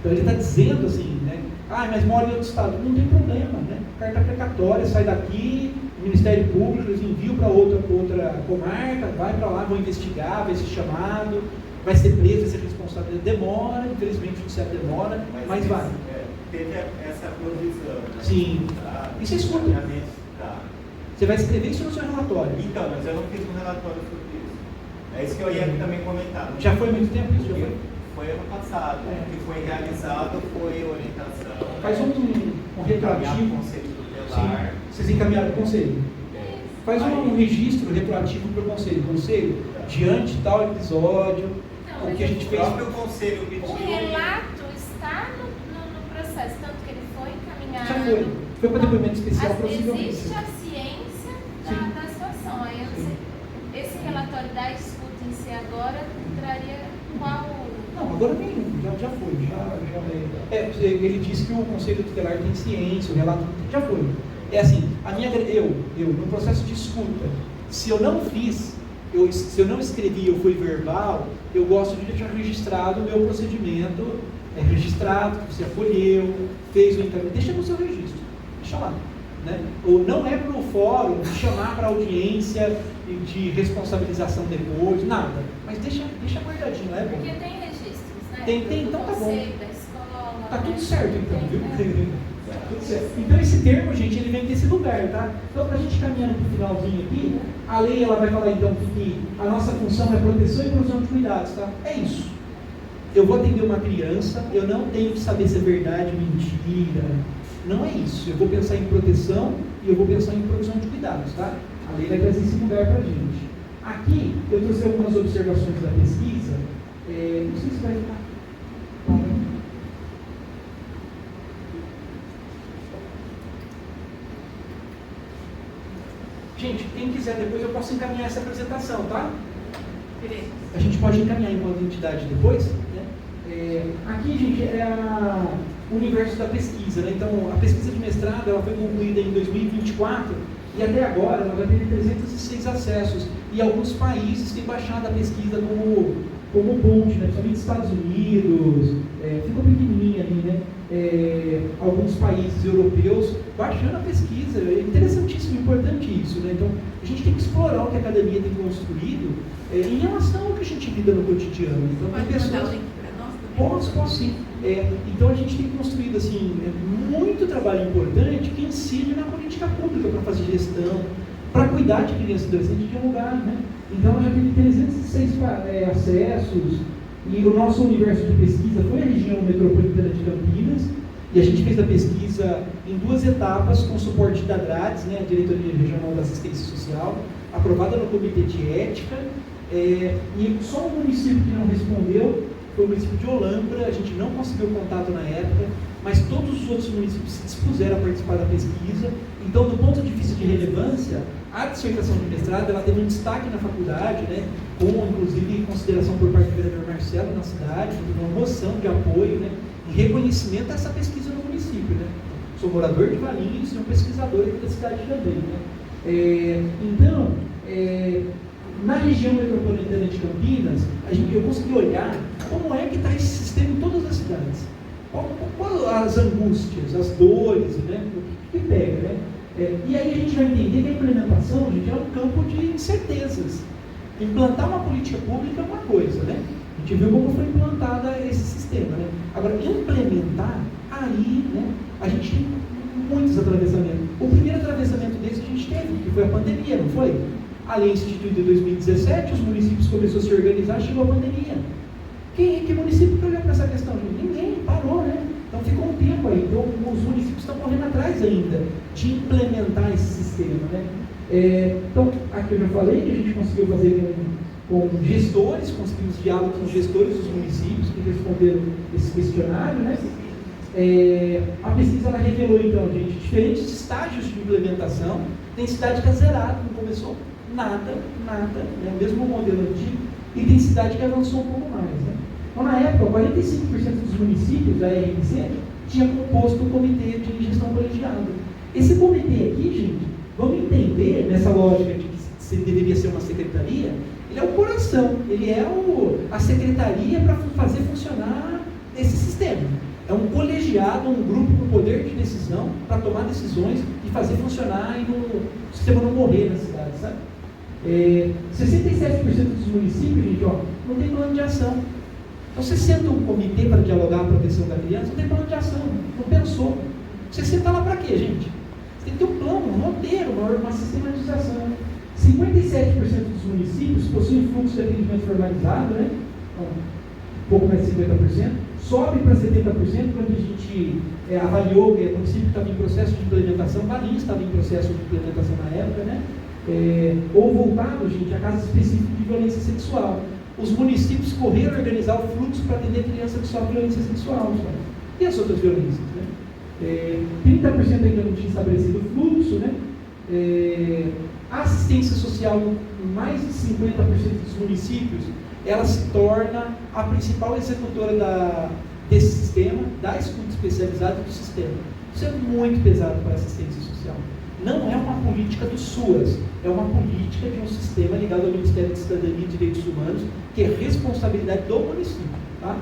Então ele está dizendo assim, né? Ah, mas mora em outro estado. Não tem problema, né? Carta precatória, sai daqui, Ministério Público, eles enviam para outra comarca, vai para lá, vão investigar, vai ser chamado, vai ser preso, vai ser responsável. Demora, infelizmente o judiciário demora, mas vai. Teve essa provisão. Né? Sim. Isso é escuta. Tá. Você vai escrever isso no seu relatório. Então, mas eu não fiz um relatório sobre isso. É isso que eu ia também comentar. Já foi muito tempo isso? Foi ano passado. O que foi realizado foi orientação. Faz um retroativo. Conselho Tutelar. Vocês encaminharam para o conselho? Faz um registro retroativo para o conselho. Conselho, diante de tal episódio, o que a gente fez. O próprio conselho pediu. O relato está no processo, tanto que ele foi encaminhado. Já foi. Foi para depoimento especial, possivelmente. Existe a ciência da situação. Aí eu sei, esse relatório da escuta em si agora traria qual? Não, agora nenhum, já foi. Ele disse que o Conselho Tutelar tem ciência, o relato já foi. É assim, eu no processo de escuta, se eu não fiz, se eu não escrevi, eu fui verbal, eu gosto de deixar registrado o meu procedimento, registrado, que você acolheu, fez o encaminhamento, deixa no seu registro, deixa lá. Né? Ou não é para o fórum de chamar para audiência e de responsabilização depois, nada, mas deixa guardadinho, é bom. Porque tem registros, né? Tem, então tá bom. Da escola, Tá tudo né? certo então, viu? Tudo certo. Então esse termo, gente, ele vem desse lugar, tá? Então para a gente caminhando para o finalzinho aqui, a lei ela vai falar então que a nossa função é proteção e provisão de cuidados, tá? É isso. Eu vou atender uma criança, eu não tenho que saber se é verdade, mentira. Não é isso. Eu vou pensar em proteção e eu vou pensar em provisão de cuidados, tá? A lei vai trazer esse lugar para a gente. Aqui, eu trouxe algumas observações da pesquisa. Não sei se vai ficar. Gente, quem quiser depois eu posso encaminhar essa apresentação, tá? A gente pode encaminhar enquanto entidade depois, né? Aqui, gente, é o universo da pesquisa, né? Então, a pesquisa de mestrado ela foi concluída em 2024 e até agora ela já teve 306 acessos e alguns países têm baixado a pesquisa como ponte, né? Principalmente Estados Unidos, ficou pequenininha ali, né? Alguns países europeus baixando a pesquisa. É interessantíssimo, importante isso, né? Então, a gente tem que explorar o que a academia tem construído em relação ao que a gente lida no cotidiano. Então, pode pessoas... mandar o link para nós também? Posso sim. Então, a gente tem construído assim, muito trabalho importante que incide na política pública para fazer gestão, para cuidar de crianças e adolescentes de um lugar, né? Então, já teve 306 acessos, E o nosso universo de pesquisa foi a região metropolitana de Campinas, e a gente fez a pesquisa em 2 etapas, com suporte da DRADES, né, a Diretoria Regional da Assistência Social, aprovada no Comitê de Ética, e só um município que não respondeu foi o município de Olambra. A gente não conseguiu contato na época, mas todos os outros municípios se dispuseram a participar da pesquisa. Então, do ponto de vista de relevância, a dissertação de mestrado ela teve um destaque na faculdade, né, com inclusive consideração por parte do vereador Marcelo na cidade, uma moção de apoio, né, em reconhecimento dessa pesquisa no município. Né. Sou morador de Valinhos e um pesquisador aqui da cidade também. Né. Então, na região metropolitana de Campinas, eu consegui olhar como é que está esse sistema em todas as cidades. Qual as angústias, as dores, né? O que pega, né? E aí a gente vai entender que a implementação, gente, é um campo de incertezas. Implantar uma política pública é uma coisa, né? A gente viu como foi implantada esse sistema, né? Agora, implementar, aí, né, a gente tem muitos atravessamentos. O primeiro atravessamento desse a gente teve, que foi a pandemia, não foi? A lei instituída em 2017, os municípios começaram a se organizar, chegou a pandemia. Que município que olhou para essa questão? Ninguém, parou, né? Então ficou um tempo aí. Então os municípios estão correndo atrás ainda de implementar esse sistema, né? Então, aqui eu já falei que a gente conseguiu fazer com gestores, conseguimos diálogo com os gestores dos municípios que responderam esse questionário, né? A pesquisa ela revelou, então, gente, diferentes estágios de implementação. Tem cidade que é zerada, não começou nada, né? O mesmo modelo antigo, e tem cidade que avançou um pouco mais, né? Então, na época, 45% dos municípios da RMC tinha composto o comitê de gestão colegiada. Esse comitê aqui, gente, vamos entender nessa lógica de que deveria ser uma secretaria, ele é o coração, ele é a secretaria para fazer funcionar esse sistema. É um colegiado, um grupo com poder de decisão para tomar decisões e fazer funcionar e o sistema não morrer na cidade, sabe? 67% dos municípios, gente, não tem plano de ação. Então você senta um comitê para dialogar a proteção da criança, não tem plano de ação, não pensou. Você senta lá para quê, gente? Você tem que ter um plano, um roteiro, uma sistematização. 57% dos municípios possuem fluxo de atendimento formalizado, né? Então, um pouco mais de 50%. Sobe para 70% quando a gente avaliou que o município estava em processo de implementação, Valinhos estava em processo de implementação na época, né? Ou voltado, gente, a casos específicos de violência sexual. Os municípios correram a organizar o fluxo para atender criança que sofre violência sexual, sabe? E as outras violências, né? 30% ainda não tinha estabelecido o fluxo, né? A assistência social, mais de 50% dos municípios, ela se torna a principal executora desse sistema, da escuta especializada do sistema. Isso é muito pesado para a assistência social. Não é uma política do SUAS, é uma política de um sistema ligado ao Ministério de Cidadania e Direitos Humanos, que é responsabilidade do município. Tá?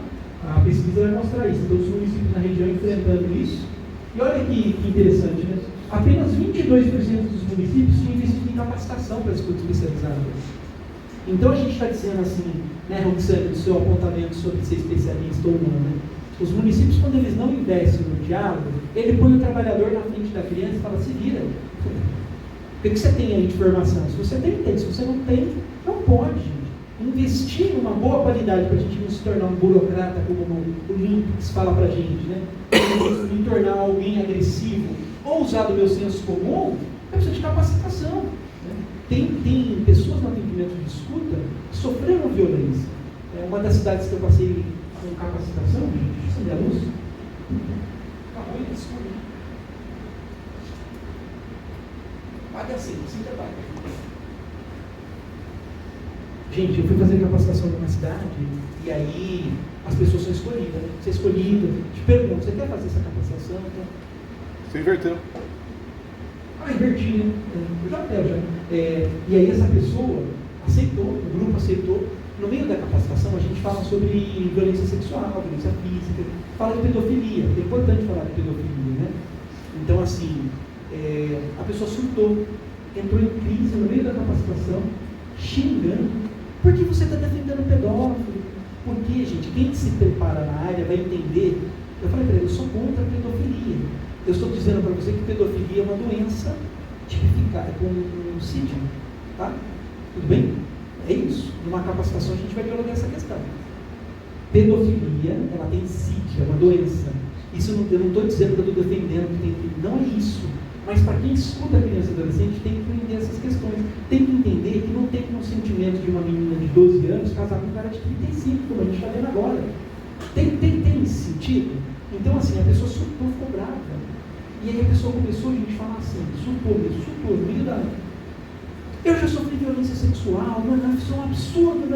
A pesquisa vai mostrar isso, todos os municípios na região enfrentando isso. E olha que interessante, né? Apenas 22% dos municípios tinham investido em capacitação para a escuta especializada. Então a gente está dizendo assim, né, Roxane, do seu apontamento sobre ser especialista ou não, né? Os municípios, quando eles não investem no diálogo, ele põe o trabalhador na frente da criança e fala, se vira. O que você tem aí de formação? Se você tem, tem. Se você não tem, não pode, gente. Investir numa boa qualidade para a gente não se tornar um burocrata, como o Linux fala para a gente, né? Me tornar alguém agressivo ou usar do meu senso comum, é preciso de capacitação. Né? Tem pessoas no atendimento de escuta que sofreram violência. Uma das cidades que eu passei com capacitação, gente, deixa eu acender a luz. Acabou de escuro. Paga assim, sinta paga. Gente, eu fui fazer capacitação numa cidade e aí as pessoas são escolhidas, né? Você é escolhida, te pergunto, você quer fazer essa capacitação? Então, você inverteu. Inverti, né? Eu já quero, já. E aí essa pessoa aceitou, o grupo aceitou. No meio da capacitação a gente fala sobre violência sexual, violência física, fala de pedofilia, é importante falar de pedofilia, né? Então assim, a pessoa surtou, entrou em crise no meio da capacitação, xingando. Por que você está defendendo o pedófilo? Porque, gente, quem se prepara na área vai entender. Eu falei para ele, eu sou contra a pedofilia. Eu estou dizendo para você que pedofilia é uma doença tipificada com um sítio, tá? Tudo bem? É isso. Numa capacitação a gente vai dialogar essa questão. pedofilia, ela tem sídia, é uma doença. Isso eu não estou dizendo que eu estou defendendo que tem que... Não é isso. Mas para quem escuta a criança e adolescente, tem que entender essas questões. Tem que entender que não tem um sentimento de uma menina de 12 anos casar com um cara de 35, como a gente está vendo agora. Tem esse sentido? Então, assim, a pessoa surtou, ficou brava. E aí a pessoa começou a gente falar assim, surtou, no meio da... Eu já sofri violência sexual, isso é um absurdo, O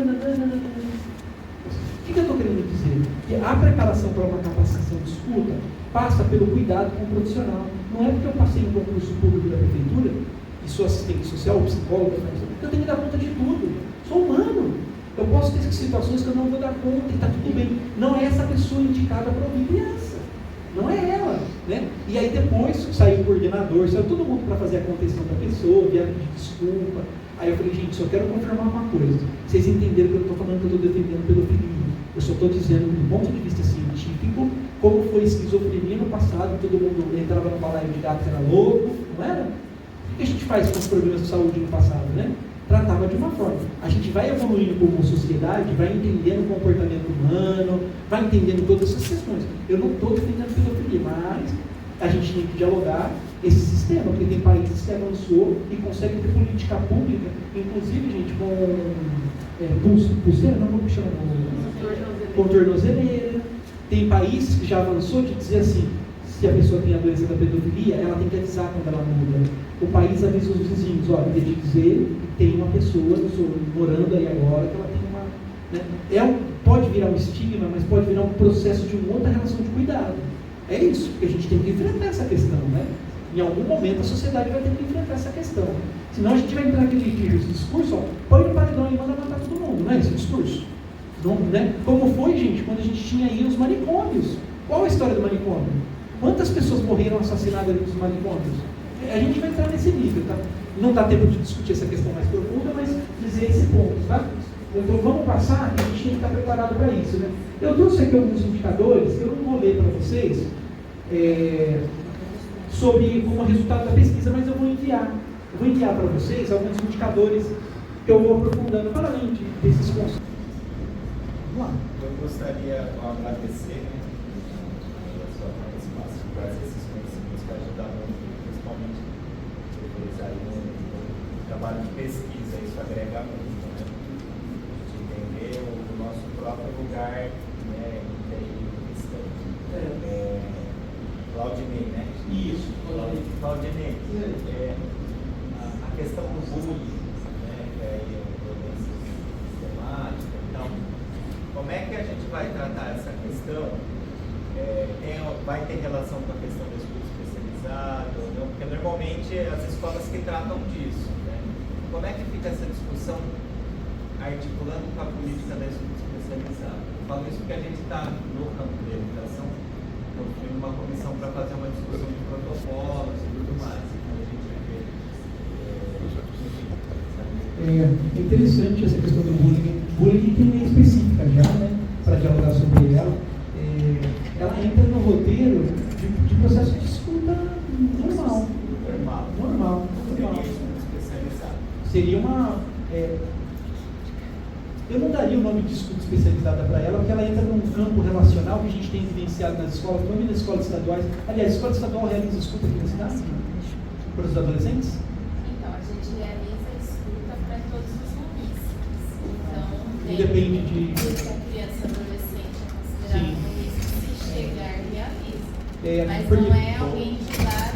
que eu estou querendo dizer? Que a preparação para uma capacitação de escuta passa pelo cuidado com o profissional. Não é porque eu passei em concurso público da prefeitura e sou assistente social, psicólogo, que eu tenho que dar conta de tudo. Sou humano. Eu posso ter situações que eu não vou dar conta e está tudo bem. Não é essa pessoa indicada para ouvir criança. Não é ela. Né? E aí depois saiu o coordenador, saiu todo mundo para fazer a contenção da pessoa, vieram pedir desculpa. Aí eu falei, gente, só quero confirmar uma coisa. Vocês entenderam que eu estou falando que eu estou defendendo pedofilia. Eu só estou dizendo, do ponto de vista científico, como foi esquizofrenia no passado, todo mundo entrava no balaio de gato que era louco, não era? O que a gente faz com os problemas de saúde no passado, né? Tratava de uma forma. A gente vai evoluindo como sociedade, vai entendendo o comportamento humano, vai entendendo todas essas questões. Eu não estou defendendo pedofilia, mas a gente tem que dialogar esse sistema, porque tem países que avançou e conseguem ter política pública, inclusive, gente, com pulseira, não vamos chamar com tornozeleira. Tem países que já avançou de dizer assim, se a pessoa tem a doença da pedofilia, ela tem que avisar quando ela muda. O país avisa os vizinhos, olha, tem que dizer que tem uma pessoa morando aí agora, que ela tem uma... Né? Pode virar um estigma, mas pode virar um processo de uma outra relação de cuidado. É isso, porque a gente tem que enfrentar essa questão, né? Em algum momento a sociedade vai ter que enfrentar essa questão. Senão a gente vai entrar naquele discurso, ó, põe no paredão e manda matar todo mundo, não é esse o discurso? Não, né? Como foi, gente, quando a gente tinha aí os manicômios? Qual a história do manicômio? Quantas pessoas morreram assassinadas ali nos manicômios? A gente vai entrar nesse nível, tá? Não dá tempo de discutir essa questão mais profunda, mas dizer esse ponto, tá? Então vamos passar, a gente tem que estar preparado para isso, né? Eu trouxe aqui alguns indicadores, que eu não vou ler para vocês, sobre como resultado da pesquisa, mas eu vou enviar. Eu vou enviar para vocês alguns indicadores que eu vou aprofundando para além desses conceitos. Vamos lá. Eu gostaria de agradecer a sua participação para esses conhecimentos que ajudaram muito, principalmente depois aí no trabalho de pesquisa, isso agrega muito, né? De entender o nosso próprio lugar, né, cristão. Claudinei, né? Isso, Claudinei. A questão do bullying, né, que é a violência sistemática, então, como é que a gente vai tratar essa questão? Vai ter relação com a questão do estudo especializado, não? Porque normalmente as escolas que tratam disso, né? Como é que fica essa discussão articulando com a política da estudo especializado? Eu falo isso porque a gente está no campo da educação, construindo uma comissão para fazer uma discussão de protocolos e tudo mais. Então a gente vê. É interessante essa questão do bullying. Bullying tem lei específica já, né? Para dialogar sobre ela. Ela entra no roteiro de processo de escuta normal. Seria uma... eu não daria o nome de escuta especializada para ela, porque ela entra num campo relacional que a gente tem evidenciado nas escolas, também nas escolas estaduais. Aliás, a escola estadual realiza escuta aqui na cidade? Para os adolescentes? Então, a gente realiza escuta para todos os munícipes. Então, Independe de... se a criança e adolescente é considerada munícipe, se chegar, realiza. Mas porque... não é alguém de lá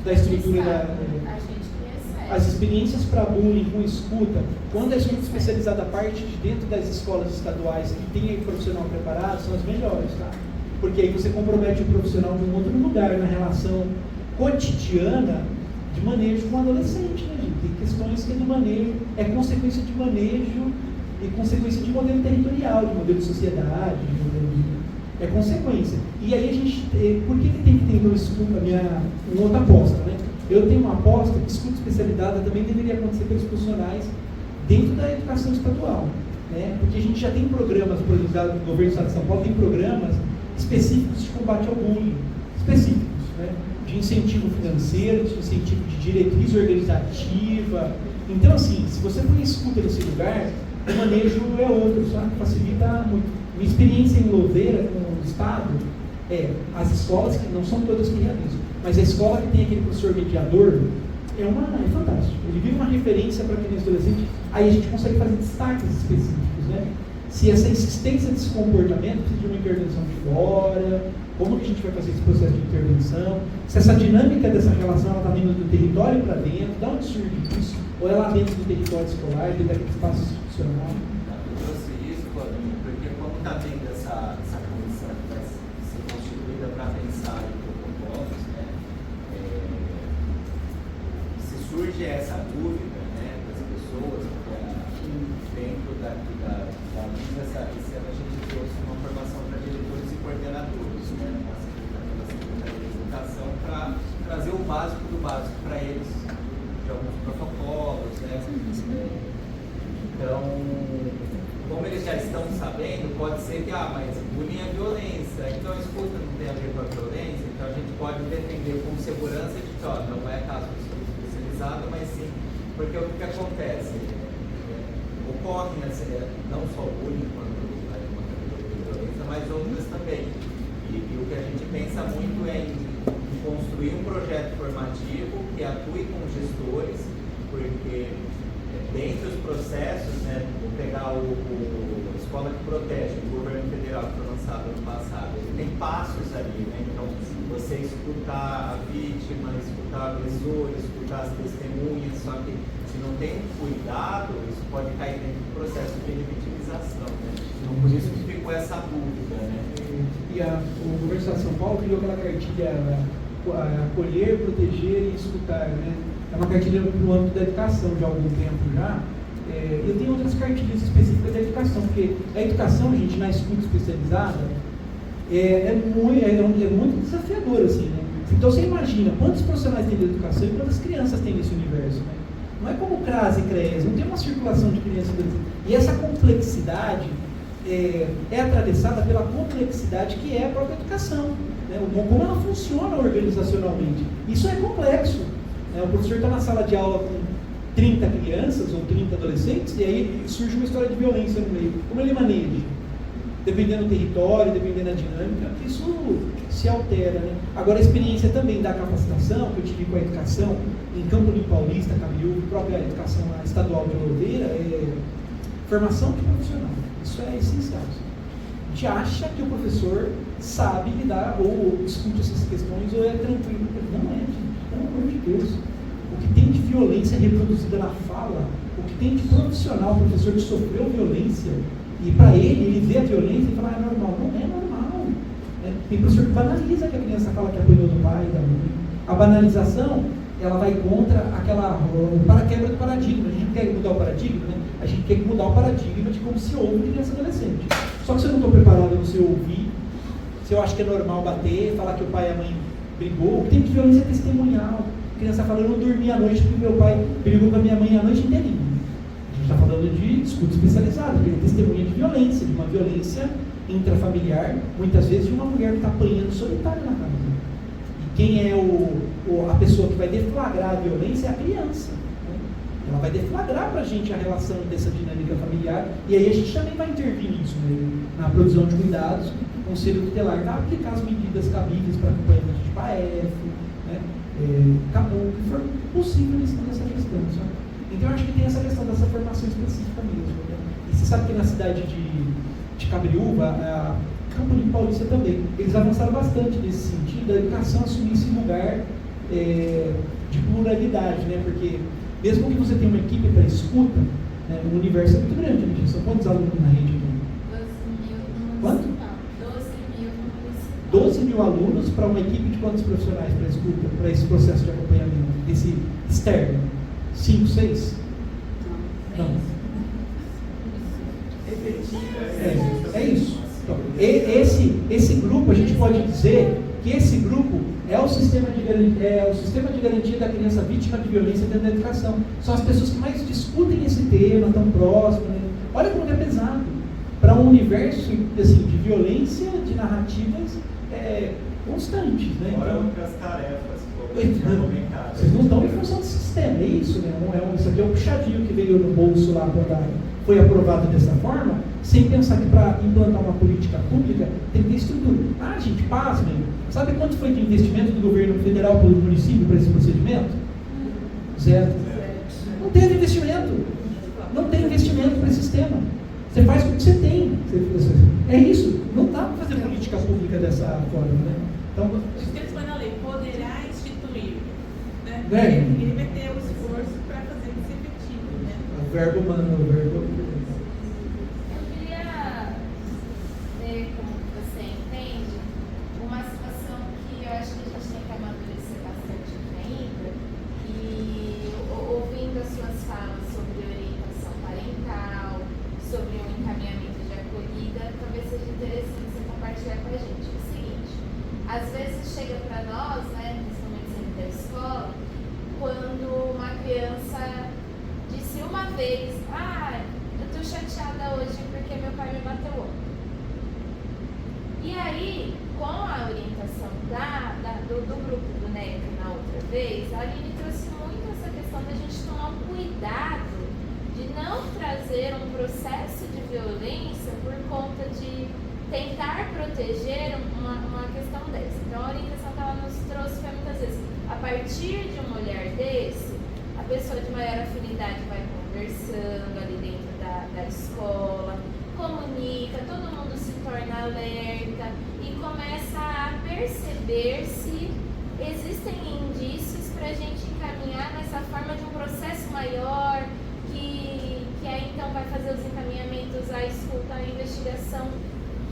da estrutura da... a gente que recebe. As experiências para bullying com escuta, quando a escuta especializada parte de dentro das escolas estaduais que tem aí profissional preparado, são as melhores, tá? Porque aí você compromete o profissional de um outro lugar na relação cotidiana de manejo com o adolescente, né, gente? Tem questões que no manejo é consequência de manejo e consequência de modelo territorial, de modelo de sociedade, de modelo de... É consequência. E aí a gente... Por que tem que ter então escuta? Uma outra aposta, né? Eu tenho uma aposta que escuta especializada também deveria acontecer pelos profissionais dentro da educação estadual, né? Porque a gente já tem programas, por exemplo, o governo do estado de São Paulo tem programas específicos de combate ao bullying, específicos, né? De incentivo financeiro, de incentivo de diretriz organizativa. Então, assim, se você põe escuta nesse lugar, o manejo é outro, sabe? Facilita muito. Minha experiência em Louveira, com o Estado, as escolas, que não são todas que realizam, mas a escola que tem aquele professor mediador é fantástico. Ele vira uma referência para criança e adolescente, aí a gente consegue fazer destaques específicos, né? Se essa insistência desse comportamento precisa de uma intervenção de fora, como que a gente vai fazer esse processo de intervenção, se essa dinâmica dessa relação está vindo do território para dentro, de onde surge isso, ou é lá dentro do território escolar, dentro daquele espaço institucional. Eu trouxe isso, Claudinho, porque como está tendo essa comissão que vai ser constituída para pensar em protocolos, né, se surge essa dúvida, né, das pessoas, dentro esse ano a gente trouxe uma formação para diretores e coordenadores, né, na Secretaria de Educação, para trazer o básico do básico para eles, de alguns protocolos, né. Então, como eles já estão sabendo, pode ser que, mas bullying é violência, então escuta, não tem a ver com a violência, então a gente pode defender com segurança de que, não é caso de estudo especializado, mas sim, porque o que acontece? Ocorre, não só o bullying, quanto a violência, mas outras também. E o que a gente pensa muito é em construir um projeto formativo que atue com gestores, porque dentro dos processos, né, vou pegar o Escola que Protege, do governo federal que foi lançado ano passado, ele tem passos ali, né? Então, você escutar a vítima, escutar o agressor, escutar as testemunhas, só que se não tem um cuidado, isso pode cair dentro do processo de revitimização, né? Então, por isso que ficou essa dúvida, né? E o governo do Estado de São Paulo criou aquela cartilha acolher, proteger e escutar, né? É uma cartilha no âmbito da educação de há algum tempo já. Eu tenho outras cartilhas específicas da educação, porque a educação, gente, na escuta especializada, é muito desafiador, assim, né? Então você imagina quantos profissionais tem de educação e quantas crianças tem nesse universo, né? Não é como CRAS e CREAS, não tem uma circulação de crianças. E essa complexidade é atravessada pela complexidade que é a própria educação, né? Como ela funciona organizacionalmente. Isso é complexo. Né? O professor está na sala de aula com 30 crianças ou 30 adolescentes e aí surge uma história de violência no meio. Como ele maneja? Dependendo do território, dependendo da dinâmica, isso se altera, né? Agora, a experiência também da capacitação, que eu tive com a educação, em Campo Limpo Paulista, Cabreúva, própria educação estadual de Louveira, é formação de profissional. Isso é essencial. A gente acha que o professor sabe lidar, ou escuta essas questões, ou é tranquilo. Não é, gente. Pelo amor de Deus. O que tem de violência reproduzida na fala, o que tem de profissional, professor que sofreu violência, e para ele vê a violência e fala, é normal. Não é normal. Tem professor que banaliza que a criança fala que apanhou do pai e da mãe. A banalização, ela vai contra a quebra do paradigma. A gente não quer mudar o paradigma, né? A gente quer mudar o paradigma de como se ouve criança e adolescente. Só que se eu não estou preparado a você ouvir, se eu acho que é normal bater, falar que o pai e a mãe brigou, o que tem de violência é testemunhal. A criança fala, eu não dormi à noite porque meu pai brigou com a minha mãe a noite inteirinha. A gente está falando de escuta especializada, que é testemunha de violência, de uma violência intrafamiliar, muitas vezes de uma mulher que está apanhando solitária na casa. E quem é a pessoa que vai deflagrar a violência é a criança. Né? Ela vai deflagrar para a gente a relação dessa dinâmica familiar, e aí a gente também vai intervir nisso, né? Na produção de cuidados, o Conselho Tutelar vai aplicar as medidas cabíveis para acompanhamento de PAEF, né? Acabou o que for possível nessa questão. Sabe? Então eu acho que tem essa questão dessa formação específica mesmo. Né? E você sabe que na cidade de Cabreúva, Campo Limpo Paulista também, eles avançaram bastante nesse sentido, da educação assumir esse lugar de pluralidade, né? Porque mesmo que você tenha uma equipe para escuta, né, o universo é muito grande, né? São quantos alunos na rede aqui? 12.000 no Quanto? municipal. 12.000 no municipal. 12 mil alunos para uma equipe de quantos profissionais para escuta, para esse processo de acompanhamento, esse externo? 5, 6? Não. É isso. Então, esse grupo, a gente pode dizer que esse grupo é o sistema de garantia da criança vítima de violência dentro da educação. São as pessoas que mais discutem esse tema, tão próximo. Né? Olha como é pesado. Para um universo assim, de violência, de narrativas constantes. Né? Agora Então, outras tarefas. Vocês não estão em função do sistema, é isso, né? Não é isso aqui é um puxadinho que veio no bolso lá para dar foi aprovado dessa forma, sem pensar que para implantar uma política pública tem que ter estrutura. Ah, gente, pasmem. Sabe quanto foi de investimento do governo federal para o município para esse procedimento? Zero. Não teve investimento. Não tem investimento para esse sistema. Você faz com o que você tem. É isso. Não dá para fazer política pública dessa forma, né? Então, Isso que eles põem na lei, poderá instituir. Né? É. Ninguém vai ter o esforço para fazer isso efetivo. Né? o verbo humano, o verbo. Eu queria ver como você entende uma situação que eu acho que a gente tem que amadurecer bastante ainda, e ouvindo as suas falas sobre orientação parental, sobre um encaminhamento de acolhida, talvez seja interessante você compartilhar com a gente o seguinte: às vezes chega para nós, né, principalmente sendo da escola, quando uma criança disse uma vez, eu tô chateada hoje porque meu pai me bateu ontem. E aí, com a orientação do grupo do NECA na outra vez, a Aline trouxe muito essa questão da gente tomar um cuidado de não trazer um processo de violência por conta de tentar proteger uma questão dessa. Então, a orientação que ela nos trouxe foi muitas vezes, a partir de um olhar desse, a pessoa de maior afinidade vai conversando ali dentro da escola, comunica, todo mundo se torna alerta e começa a perceber se existem indícios para a gente encaminhar nessa forma de um processo maior, que aí então vai fazer os encaminhamentos à escuta, à investigação,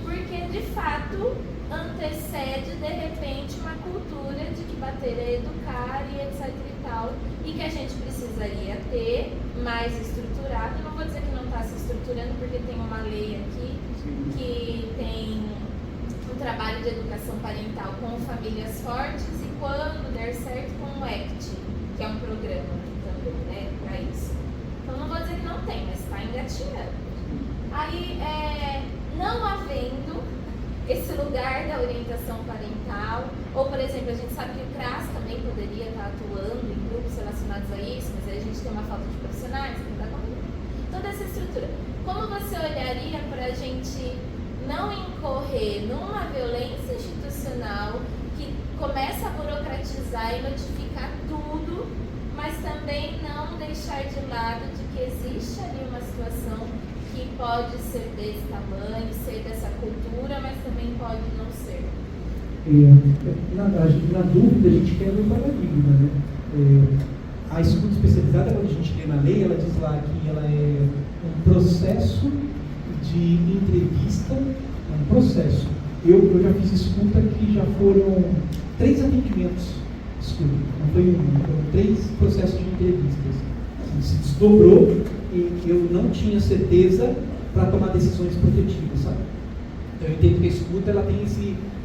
porque de fato antecede de repente uma cultura de que bater é educar e etc e tal, e que a gente precisaria ter mais estruturado. Não vou dizer que não está se estruturando, porque tem uma lei aqui que tem um trabalho de educação parental com famílias fortes e, quando der certo, com o ACT, que é um programa também, né, para isso. Então não vou dizer que não tem, mas está engatinhando. Aí, não havendo esse lugar da orientação parental, ou, por exemplo, a gente sabe que o CRAS também poderia estar atuando em grupos relacionados a isso, mas aí a gente tem uma falta de profissionais, que não dá conta. Toda essa estrutura. Como você olharia para a gente não incorrer numa violência institucional que começa a burocratizar e notificar tudo, mas também não deixar de lado de que existe ali uma situação que pode ser desse tamanho, ser dessa cultura, mas também pode não ser? Na dúvida, a gente quer um paradigma, né? A escuta especializada, quando a gente lê na lei, ela diz lá que ela é um processo de entrevista, um processo. Eu já fiz escuta que já foram 3 atendimentos de escuta, não foi um, foram 3 processos de entrevistas. Assim, se desdobrou e eu não tinha certeza para tomar decisões protetivas, sabe? Então, eu entendo que a escuta ela tem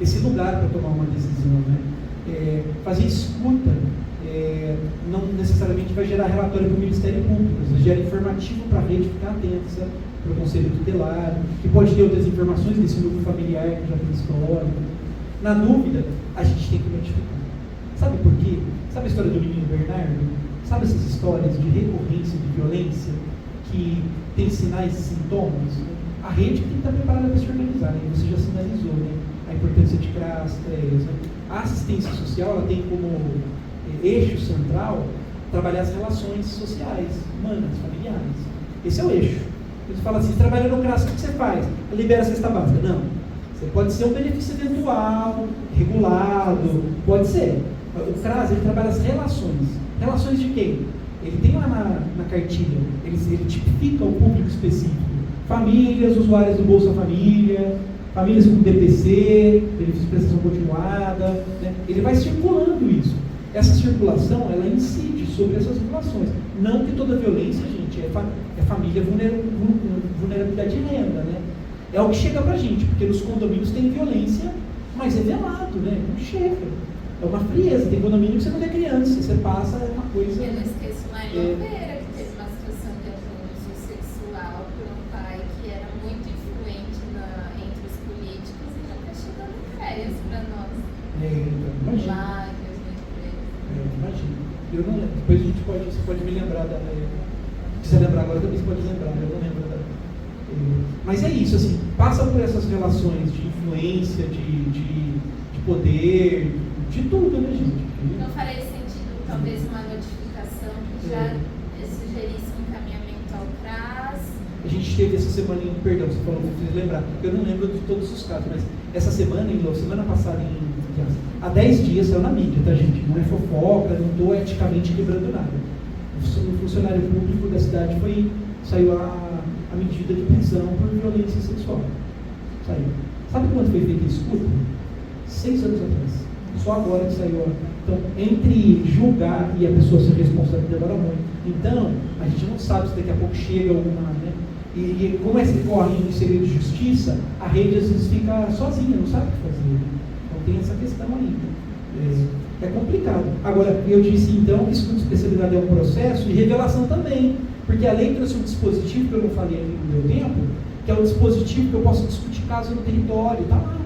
esse lugar para tomar uma decisão, né? Fazer escuta não necessariamente vai gerar relatório para o Ministério Público, mas gera informativo para a rede ficar atenta, para o Conselho Tutelar, que pode ter outras informações desse núcleo familiar que já tem histórico. Na dúvida, a gente tem que notificar. Sabe por quê? Sabe a história do menino Bernardo? Sabe essas histórias de recorrência de violência que tem sinais e sintomas? A rede tem que estar preparada para se organizar, né? Você já sinalizou, né? A importância de CRAS, CREAS, né? A assistência social ela tem como eixo central trabalhar as relações sociais, humanas, familiares. Esse é o eixo. Você fala assim, você trabalha no CRAS, o que você faz? Libera a cesta básica. Não. Você pode ser um benefício eventual, regulado, pode ser. O CRAS, ele trabalha as relações. Relações de quem? Ele tem lá na cartilha, ele tipifica o público específico. Famílias, usuários do Bolsa Família, famílias com DPC, benefício de prestação continuada, né? Ele vai circulando isso. Essa circulação, ela incide sobre essas relações. Não que toda violência, gente, é família vulnerabilidade de renda, né? É o que chega pra gente, porque nos condomínios tem violência, mas é velado, né? Não chega. É uma frieza. Tem condomínio que você não vê criança, você passa, é uma coisa... Eu não esqueço lá em Louveira, que teve uma situação de abuso sexual por um pai que era muito influente entre os políticos e nunca chegou no CREAS para nós. Imagina. Lá, Imagina. Eu não lembro. Depois você pode me lembrar da... Se você lembrar agora, também você pode lembrar. Eu não lembro da... Mas é isso, assim, passa por essas relações de influência, de poder, de tudo, né, gente? Não faria sentido, talvez, uma notificação que já sugerisse um encaminhamento ao CRAS? A gente teve essa semana, perdão, você falou, vou te lembrar, eu não lembro de todos os casos, mas essa semana, semana passada, há 10 dias saiu na mídia, tá, gente? Não é fofoca, não estou eticamente quebrando nada. O funcionário público da cidade saiu a medida de prisão por violência sexual. Saiu. Sabe quando foi feita a escuta? 6 anos atrás. Só agora que saiu. Então, entre julgar e a pessoa ser responsável, demora muito. Então, a gente não sabe se daqui a pouco chega alguma, né? E como é que corre em segredo de justiça, a rede às vezes fica sozinha, não sabe o que fazer. Então tem essa questão ainda. É complicado. Agora, eu disse então que estudo de especialidade é um processo e revelação também. Porque a lei trouxe um dispositivo que eu não falei aqui no meu tempo, que é o dispositivo que eu posso discutir caso no território, tá lá.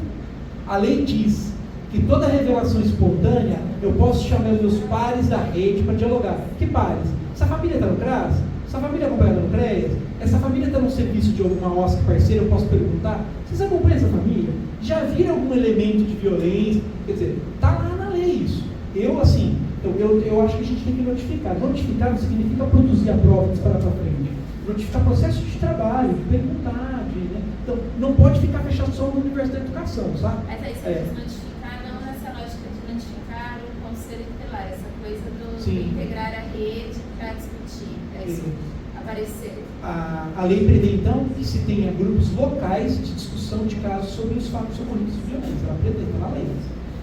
A lei diz que toda revelação espontânea eu posso chamar os meus pares da rede para dialogar. Que pares? Essa família está no CRAS? Essa família acompanha no CREAS? Essa família está no serviço de alguma OSC parceira? Eu posso perguntar? Vocês acompanham essa família? Já viram algum elemento de violência? Quer dizer, está lá na lei isso. Eu acho que a gente tem que notificar. Notificar não significa produzir a prova e disparar para frente. Notificar processo de trabalho, de perguntar, né? Então, não pode ficar fechado só no universo da educação, sabe? Mas aí você diz notificar, não nessa lógica de notificar o conselho tutelar, essa coisa do integrar a rede para discutir, aparecer. A lei prevê, então, que se tenha grupos locais de discussão de casos sobre os fatos ocorridos de violência. Ela prevê, está na lei.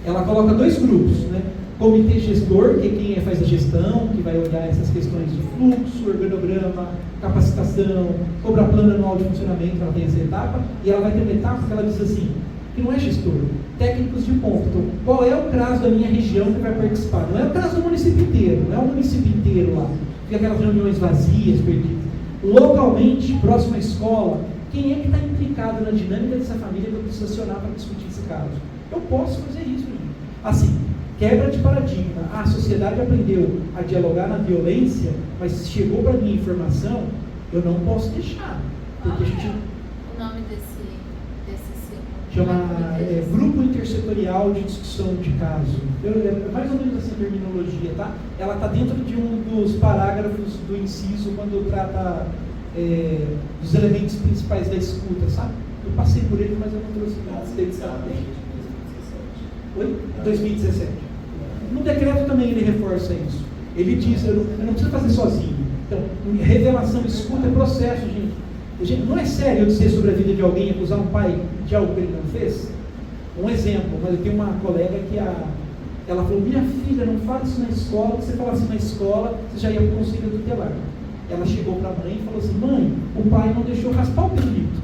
Ela coloca 2 grupos, né? Comitê gestor, que é quem faz a gestão, que vai olhar essas questões de fluxo, organograma, capacitação, cobrar plano anual de funcionamento, ela tem essa etapa, e ela vai ter uma etapa que ela diz assim, que não é gestor, técnicos de ponto. Então, qual é o CRAS da minha região que vai participar? Não é o CRAS do município inteiro, não é o município inteiro lá, fica aquelas reuniões vazias, perdidas. Localmente, próximo à escola, quem é que está implicado na dinâmica dessa família que eu preciso acionar para discutir esse caso? Eu posso fazer isso, gente. Assim, quebra de paradigma. A sociedade aprendeu a dialogar na violência, mas se chegou para mim informação, eu não posso deixar. Porque a gente... o nome desse chama Grupo Intersetorial de Discussão de Caso. É mais ou menos essa terminologia, tá? Ela está dentro de um dos parágrafos do inciso, quando trata dos elementos principais da escuta, sabe? Eu passei por ele, mas eu não trouxe nada. Oi? 2017. No decreto também ele reforça isso. Ele diz, eu não preciso fazer sozinho. Então, revelação, escuta é processo, gente. Não é sério eu dizer sobre a vida de alguém, acusar um pai de algo que ele não fez? Um exemplo, mas eu tenho uma colega que ela falou, minha filha, não fala isso na escola, se você falasse na escola, você já ia para o conselho tutelar. Ela chegou para a mãe e falou assim, mãe, o pai não deixou raspar o pirulito.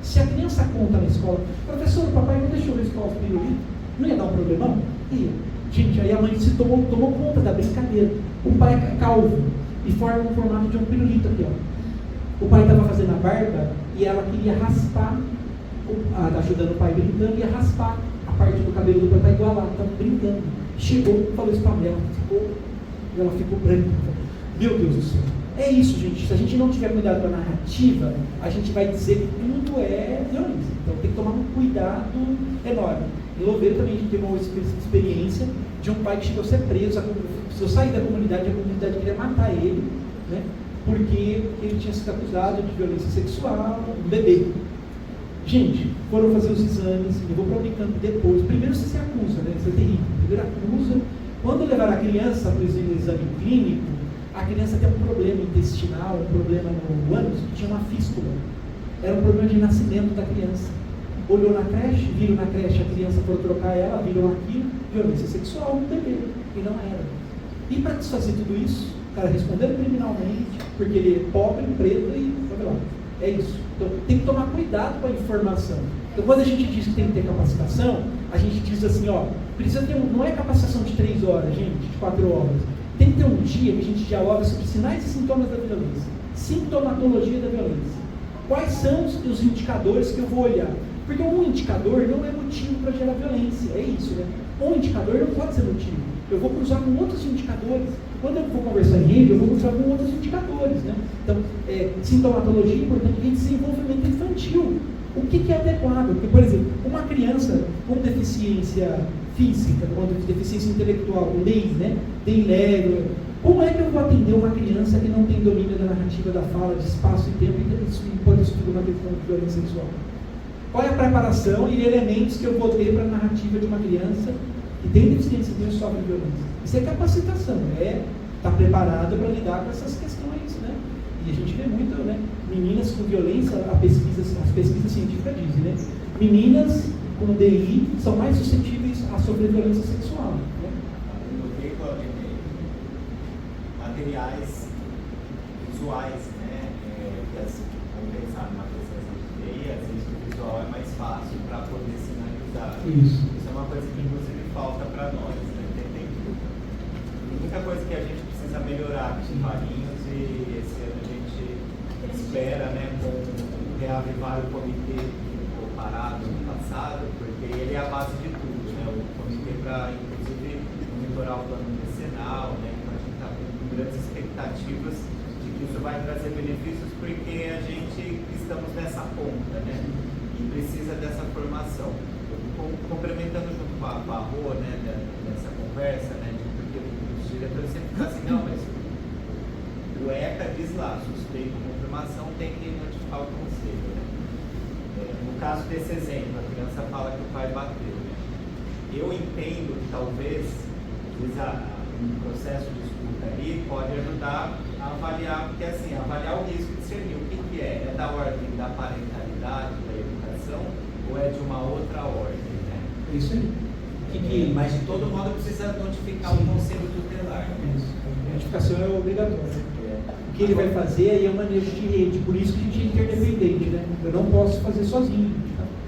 Se a criança conta na escola, professor, o papai não deixou raspar o pirulito, não ia dar um problemão? Ia. Gente, aí a mãe se tomou conta da brincadeira. O pai é calvo e forma um formato de um pirulito aqui, ó. O pai estava fazendo a barba e ela queria raspar, ajudando o pai brincando, ia raspar a parte do cabelo do pai para igualar, estava brincando. Chegou, falou isso para ela, ela ficou branca. Meu Deus do céu. É isso, gente. Se a gente não tiver cuidado com a narrativa, a gente vai dizer que tudo é violência. Então tem que tomar um cuidado enorme. Em Louveira também a gente teve uma experiência de um pai que chegou a ser preso. Se eu sair da comunidade, a comunidade queria matar ele, né? Porque ele tinha sido acusado de violência sexual, um bebê. Gente, foram fazer os exames, eu vou para o Unicamp depois. Primeiro você se acusa, né? Isso é terrível. Primeiro acusa. Quando levar a criança para o exame clínico, a criança tem um problema intestinal, um problema no ânus, que tinha uma fístula. Era um problema de nascimento da criança. Olhou na creche, viram na creche, a criança for trocar ela, viram aquilo, violência sexual no bebê. E não era. E para desfazer tudo isso, o cara respondendo criminalmente, porque ele é pobre, preto e sabe lá. É isso. Então tem que tomar cuidado com a informação. Então quando a gente diz que tem que ter capacitação, a gente diz assim, ó, precisa ter não é capacitação de 3 horas, gente, de 4 horas. Tem que ter um dia que a gente dialoga sobre sinais e sintomas da violência. Sintomatologia da violência. Quais são os indicadores que eu vou olhar? Porque um indicador não é motivo para gerar violência. É isso, né? Um indicador não pode ser motivo. Eu vou cruzar com outros indicadores. Quando eu for conversar em rede, eu vou usar com outros indicadores, né? Então, sintomatologia é importante, e desenvolvimento infantil. O que é adequado? Porque, por exemplo, uma criança com deficiência física, com deficiência intelectual, lei, né? Tem leve. Como é que eu vou atender uma criança que não tem domínio da narrativa da fala, de espaço e tempo, e pode sofrer uma questão de violência sexual? Qual é a preparação e elementos que eu vou ter para a narrativa de uma criança que tem deficiência e sofre violência? Isso é capacitação, estar preparado para lidar com essas questões, né? E a gente vê muito, né? Meninas com violência, as pesquisas científicas dizem, né? Meninas com DI são mais suscetíveis a sofrer violência sexual, né? Materiais visuais, né? Vamos pensar numa questão de TI, às vezes o visual é mais fácil para poder sinalizar. Isso é uma coisa que inclusive falta para nós, né? Tem muita coisa que a gente precisa melhorar com Valinhos, e esse ano a gente espera, né, com reavivar o comitê que ficou parado no passado, porque ele é a base de tudo, né? O comitê para, inclusive, monitorar o plano decenal, né? Então a gente está com grandes expectativas de que isso vai trazer benefícios, porque a gente estamos nessa ponta, né? E precisa dessa formação. Complementando junto com a Rô, né, nessa conversa, né, porque os diretores sempre ficam assim, não, mas o ECA diz lá, suspeito de confirmação, tem que notificar o conselho, né? No caso desse exemplo, a criança fala que o pai bateu, né? Eu entendo que talvez um processo de escuta ali pode ajudar a avaliar, porque assim, avaliar o risco de discernir o que é da ordem da parentalidade, da educação, ou é de uma outra ordem, né? Isso aí. Mas de todo modo precisa notificar o conselho tutelar. Isso. A notificação é obrigatória. O que ele vai fazer aí é o manejo de rede, por isso que a gente é interdependente, né? Eu não posso fazer sozinho.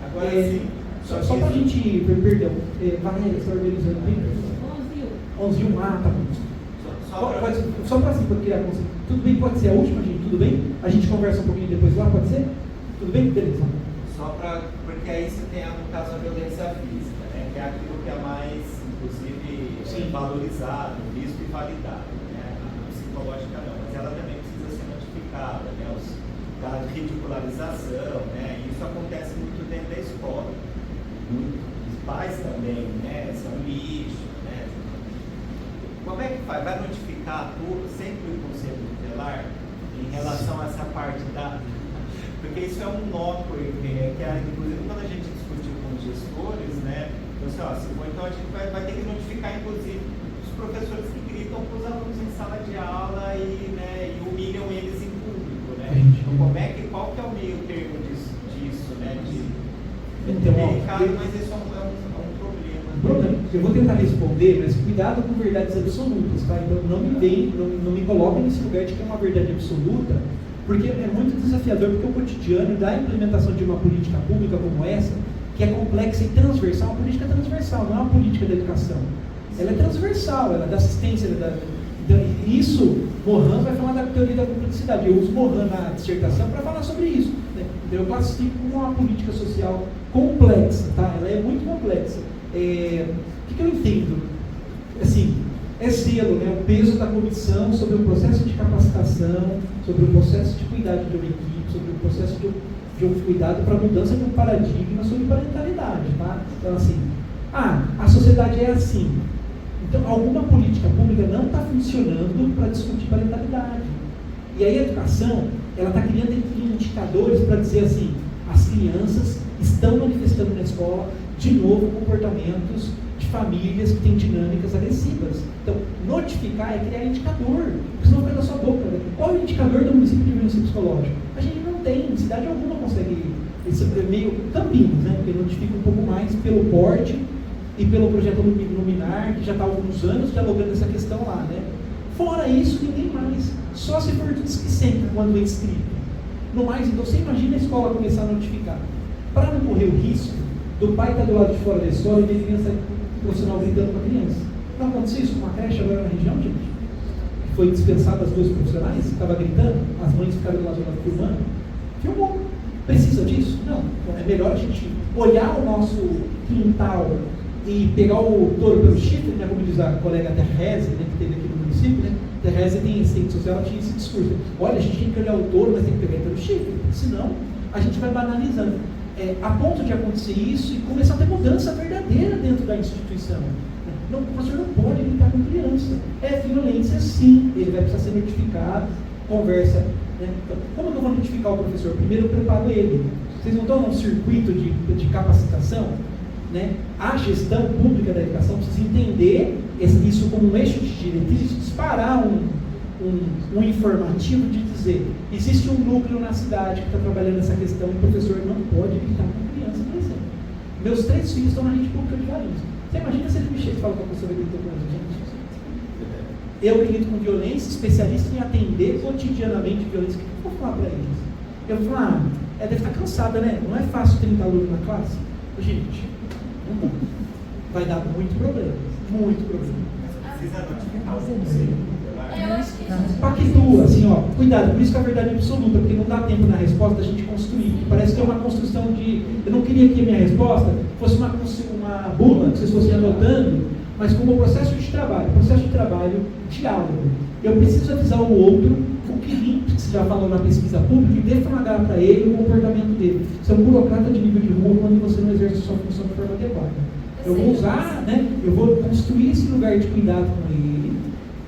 Agora sim. Só para a gente, perdão, Valéria, você está organizando bem? 11 tá bom. Só para assim, para criar conceito. Tudo bem, pode ser a última, gente? Tudo bem? A gente conversa um pouquinho depois lá, pode ser? Tudo bem? Beleza. Só para, porque aí você tem, no caso, a violência física, né? Que é aquilo que é mais, inclusive, valorizado, visto e validado, né? A psicológica não, mas ela também precisa ser notificada, né? A ridicularização, né? E isso acontece muito dentro da escola. Os pais também, né? São lixo, né? Como é que faz? Vai notificar tudo, sempre o conselho tutelar, em relação a essa parte da... Porque isso é um nó, inclusive quando a gente discutiu com os gestores, né? Então, se for, então a gente vai ter que notificar, inclusive, os professores que gritam para os alunos em sala de aula e, né, e humilham eles em público, né? Então, qual que é o meio termo disso, né? Então, delicado, mas isso é um problema. Eu vou tentar responder, mas cuidado com verdades absolutas, tá? Então não me coloquem nesse lugar de que é uma verdade absoluta, porque é muito desafiador, porque o cotidiano da implementação de uma política pública como essa, que é complexa e transversal, uma política transversal, não é uma política da educação. Ela é transversal, ela é da assistência, então, isso, Mohan vai falar da teoria da complexidade. Eu uso Mohan na dissertação para falar sobre isso, né? Então eu classifico como uma política social complexa, tá? Ela é muito complexa. O que eu entendo? Assim, é zelo, né? O peso da comissão sobre o processo de capacitação, sobre o processo de cuidado de uma equipe, sobre o processo de um cuidado para a mudança de um paradigma sobre parentalidade, tá? Então, assim, a sociedade é assim. Então, alguma política pública não está funcionando para discutir parentalidade. E aí a educação, ela está criando indicadores para dizer assim, as crianças estão manifestando na escola, de novo, comportamentos de famílias que têm dinâmicas agressivas. Então, notificar é criar indicador, porque senão fica na sua boca. Né? Qual é o indicador do município de violência psicológica? A gente não tem, cidade alguma consegue, esse é meio Campinas, né? Porque notifica um pouco mais pelo porte e pelo projeto Luminar, que já está há alguns anos dialogando essa questão lá, né? Fora isso, ninguém mais. Só se for displicente quando é inscrito. No mais, então, você imagina a escola começar a notificar. Para não correr o risco do pai estar do lado de fora da escola e ver criança profissional gritando com a criança. Não aconteceu isso com uma creche agora na região, gente? Que foi dispensada as duas profissionais, que estava gritando, as mães ficaram do lado filmando. Filmou. Precisa disso? Não. Então é melhor a gente olhar o nosso quintal e pegar o touro pelo chifre, né, como diz a colega Terrese, né, que teve aqui no município, município, né? Teresa tem assistente social, ela tinha esse discurso. Olha, a gente tem que olhar o touro, mas tem que pegar pelo chifre, senão a gente vai banalizando. A ponto de acontecer isso e começar a ter mudança verdadeira dentro da instituição. Não, o professor não pode brincar com criança. É violência, sim. Ele vai precisar ser notificado, conversa. Né? Então, como que eu vou notificar o professor? Primeiro eu preparo ele. Vocês não estão num circuito de capacitação? Né? A gestão pública da educação precisa entender isso como um eixo de diretriz, disparar um informativo de dizer, existe um núcleo na cidade que está trabalhando essa questão e o professor não pode brincar com criança, por exemplo. Meus 3 filhos estão na rede pública de Valinhos. Você imagina se ele me chega e fala com a professora que gritou com a gente? Eu que lido com violência, especialista em atender cotidianamente violência, o que eu vou falar para eles? Eu vou falar, deve estar cansada, né? Não é fácil 30 alunos na classe. Gente, não dá. Vai dar muito problema. Muito problema. Precisa notificar o conselho. Eu acho que Pactua, assim, ó, cuidado, por isso que a verdade é absoluta, porque não dá tempo na resposta da gente construir. Parece que é uma construção de. Eu não queria que a minha resposta fosse uma bula, que vocês fossem anotando, mas como processo de trabalho, diálogo. Eu preciso avisar o outro o que você já falou na pesquisa pública e deflagrar para ele o comportamento dele. Você é um burocrata de nível de rua quando você não exerce a sua função de forma adequada. Eu vou usar, né? Eu vou construir esse lugar de cuidado com ele,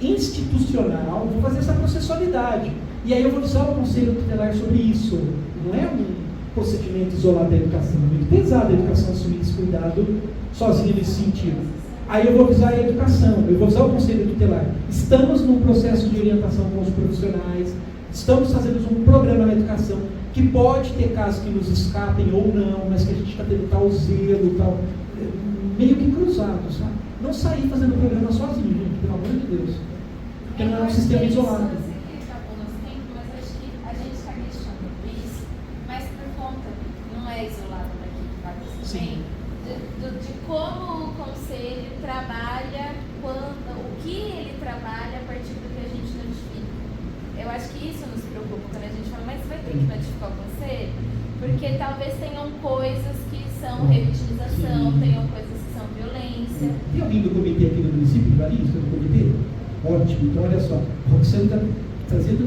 institucional, vou fazer essa processualidade. E aí eu vou usar o conselho tutelar sobre isso. Não é um procedimento isolado da educação, é muito pesado a educação assumir esse cuidado sozinha nesse sentido. Aí eu vou avisar a educação, eu vou usar o conselho tutelar. Estamos num processo de orientação com os profissionais, estamos fazendo um programa na educação, que pode ter casos que nos escapem ou não, mas que a gente está tendo tal zelo, tal, meio que cruzado, sabe? Não sair fazendo programa sozinho, gente, pelo amor de Deus. Porque não é um sistema isolado. Eu sei que acabou nosso tempo, mas acho que a gente está questionando isso, mas por conta, não é isolado daqui que vai também, de como o conselho trabalha, o que ele trabalha a partir do que a gente notifica. Eu acho que isso nos preocupa quando a gente fala, mas vai ter que notificar o conselho? Porque talvez tenham coisas que são revitimização, tenham coisas que são violência. Tem alguém do comitê aqui no município de Valinhos, do comitê? Ótimo, então olha só, a Roxane está trazendo,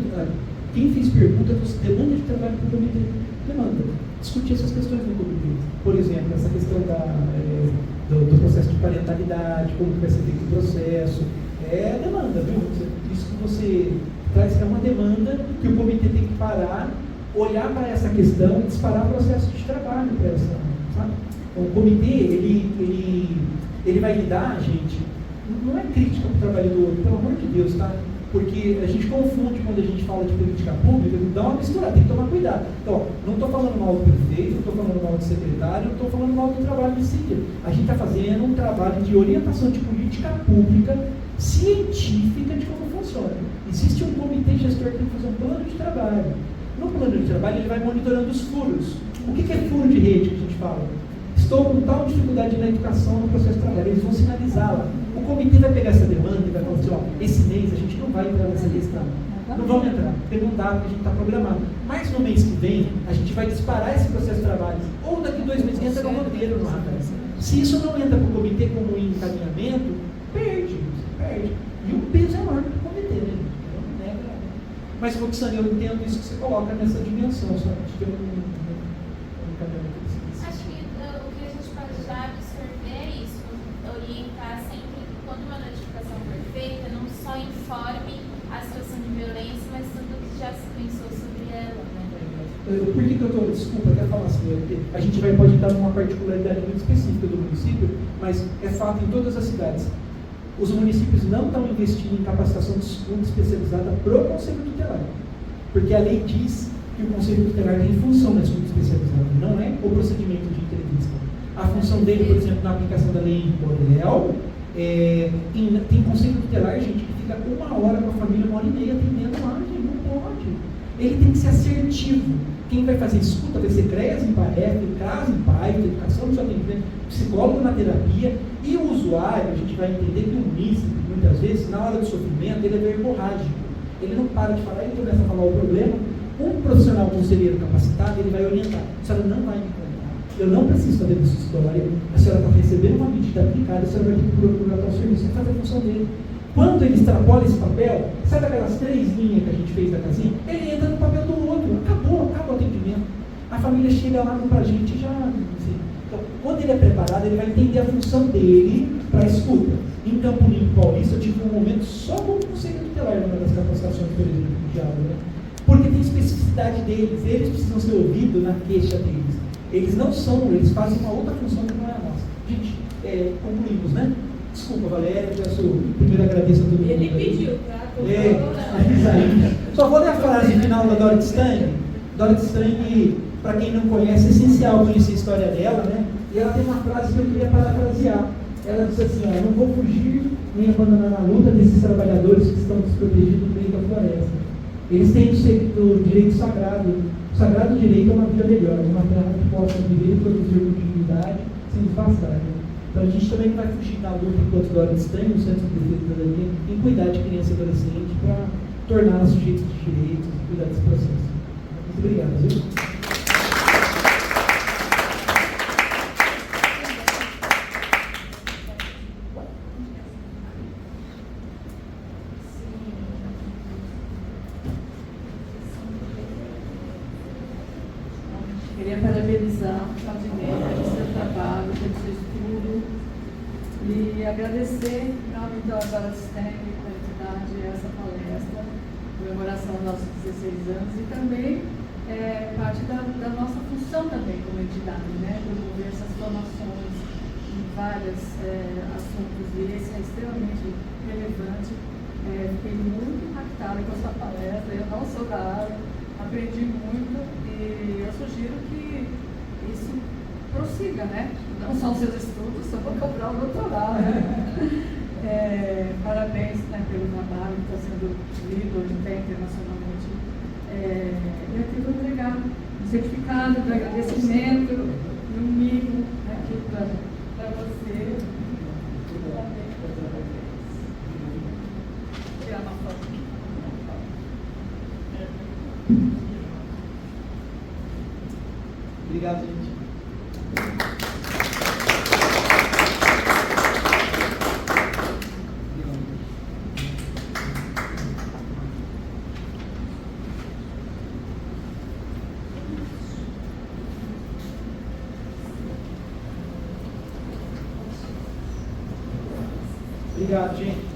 quem fez pergunta, demanda de trabalho para o comitê, demanda, discutir essas questões no comitê. Por exemplo, essa questão do processo de parentalidade, como vai ser feito o processo, é demanda, viu? Isso que você traz é uma demanda que o comitê tem que parar, olhar para essa questão e disparar o processo de trabalho para essa, sabe? O comitê, ele vai lidar, gente, não é crítica para o trabalho do outro, pelo amor de Deus, tá? Porque a gente confunde quando a gente fala de política pública, dá uma mistura, tem que tomar cuidado. Então, não estou falando mal do prefeito, não estou falando mal do secretário, não estou falando mal do trabalho de CID. A gente está fazendo um trabalho de orientação de política pública científica de como funciona. Existe um comitê gestor que tem que fazer um plano de trabalho. No plano de trabalho, ele vai monitorando os furos. O que é furo de rede que a gente fala? Estou com tal dificuldade na educação, no processo de trabalho, eles vão sinalizá-la. O comitê vai pegar essa demanda e vai falar assim, esse mês a gente não vai entrar nessa questão. Não vamos entrar, porque não dá, porque a gente está programado. Mas no mês que vem, a gente vai disparar esse processo de trabalho. Ou daqui 2 meses entra no roteiro no radar. Se isso não entra para o comitê como um encaminhamento, perde. E o peso é maior do comitê, né? Mas, Roxane, eu entendo isso que você coloca nessa dimensão, só que tem um encaminhamento. Acho que o que a gente pode já absorver é isso, orientar sempre que quando uma notificação for feita, não só informe a situação de violência, mas tudo que já se pensou sobre ela, né? Por que eu estou, desculpa, até falar assim, a gente pode entrar numa particularidade muito específica do município, mas é fato em todas as cidades. Os municípios não estão investindo em capacitação de escuta especializada para o Conselho Tutelar, porque a lei diz que o Conselho Tutelar tem função na escuta especializada, não é o procedimento de entrevista. A função dele, por exemplo, na aplicação da lei em Borel, tem Conselho Tutelar, gente, que fica 1 hora com a família, 1h30 atendendo lá, gente, não pode. Ele tem que ser assertivo. Quem vai fazer escuta vai ser CREAS em PAEF, CRAS em PAI, educação do atendimento, psicólogo na terapia, e o usuário, a gente vai entender que o munícipe, muitas vezes, na hora do sofrimento, ele é verborrágico. Ele não para de falar, ele começa a falar o problema. Um profissional conselheiro capacitado, ele vai orientar. A senhora não vai me contar. Eu não preciso saber da sua história. A senhora está recebendo uma medida aplicada, a senhora vai ter que procurar tal serviço. Ele faz a função dele. Quando ele extrapola esse papel, sabe aquelas 3 linhas que a gente fez da casinha? Ele entra no papel do outro, acabou o atendimento. A família chega lá pra gente e já... Assim. Então, quando ele é preparado, ele vai entender a função dele para a escuta. Em Campo Limpo Paulista, eu tive um momento só com o conselho tutelar, numa das capacitações, por exemplo, do diálogo, né? Porque tem especificidade deles, eles precisam ser ouvidos na queixa deles. Eles não são, eles fazem uma outra função que não é a nossa. Gente, concluímos, né? Desculpa, Valéria, já sou primeiro agradeço a todo mundo. Ele pediu, tá? Só vou ler a frase final da Dorothy Stang. Dorothy Stang, para quem não conhece, é essencial conhecer a história dela, né? E ela tem uma frase que eu queria parafrasear. Ela diz assim, não vou fugir nem abandonar a luta desses trabalhadores que estão desprotegidos no meio da floresta. Eles têm o direito sagrado, o sagrado direito a uma vida melhor, uma terra que possa viver e produzir com dignidade, sem desbastar. Então a gente também não vai fugir na luta enquanto Dorothy Stang, no Centro de Defesa da Cidadania, em cuidar de criança e adolescente para torná-las sujeitos de direitos e cuidar desse processo. Muito obrigado, viu? Queria parabenizar o Claudinei pelo seu trabalho, pelo seu estudo e agradecer em nome da Dorothy Stang pela entidade essa palestra, comemoração dos nossos 16 anos e também parte da nossa função também como entidade, né, promover essas formações em vários assuntos e esse é extremamente relevante. Fiquei muito impactada com a sua palestra, eu não sou da área, aprendi muito e eu sugiro que isso prossiga, né? Não só os seus estudos, só vou cobrar o doutorado, né? Parabéns, né, pelo trabalho que está sendo lido hoje até internacionalmente. E aqui vou entregar um certificado de agradecimento e um mimo aqui para você. Vou tirar uma foto aqui. Obrigado, gente. Obrigado, gente.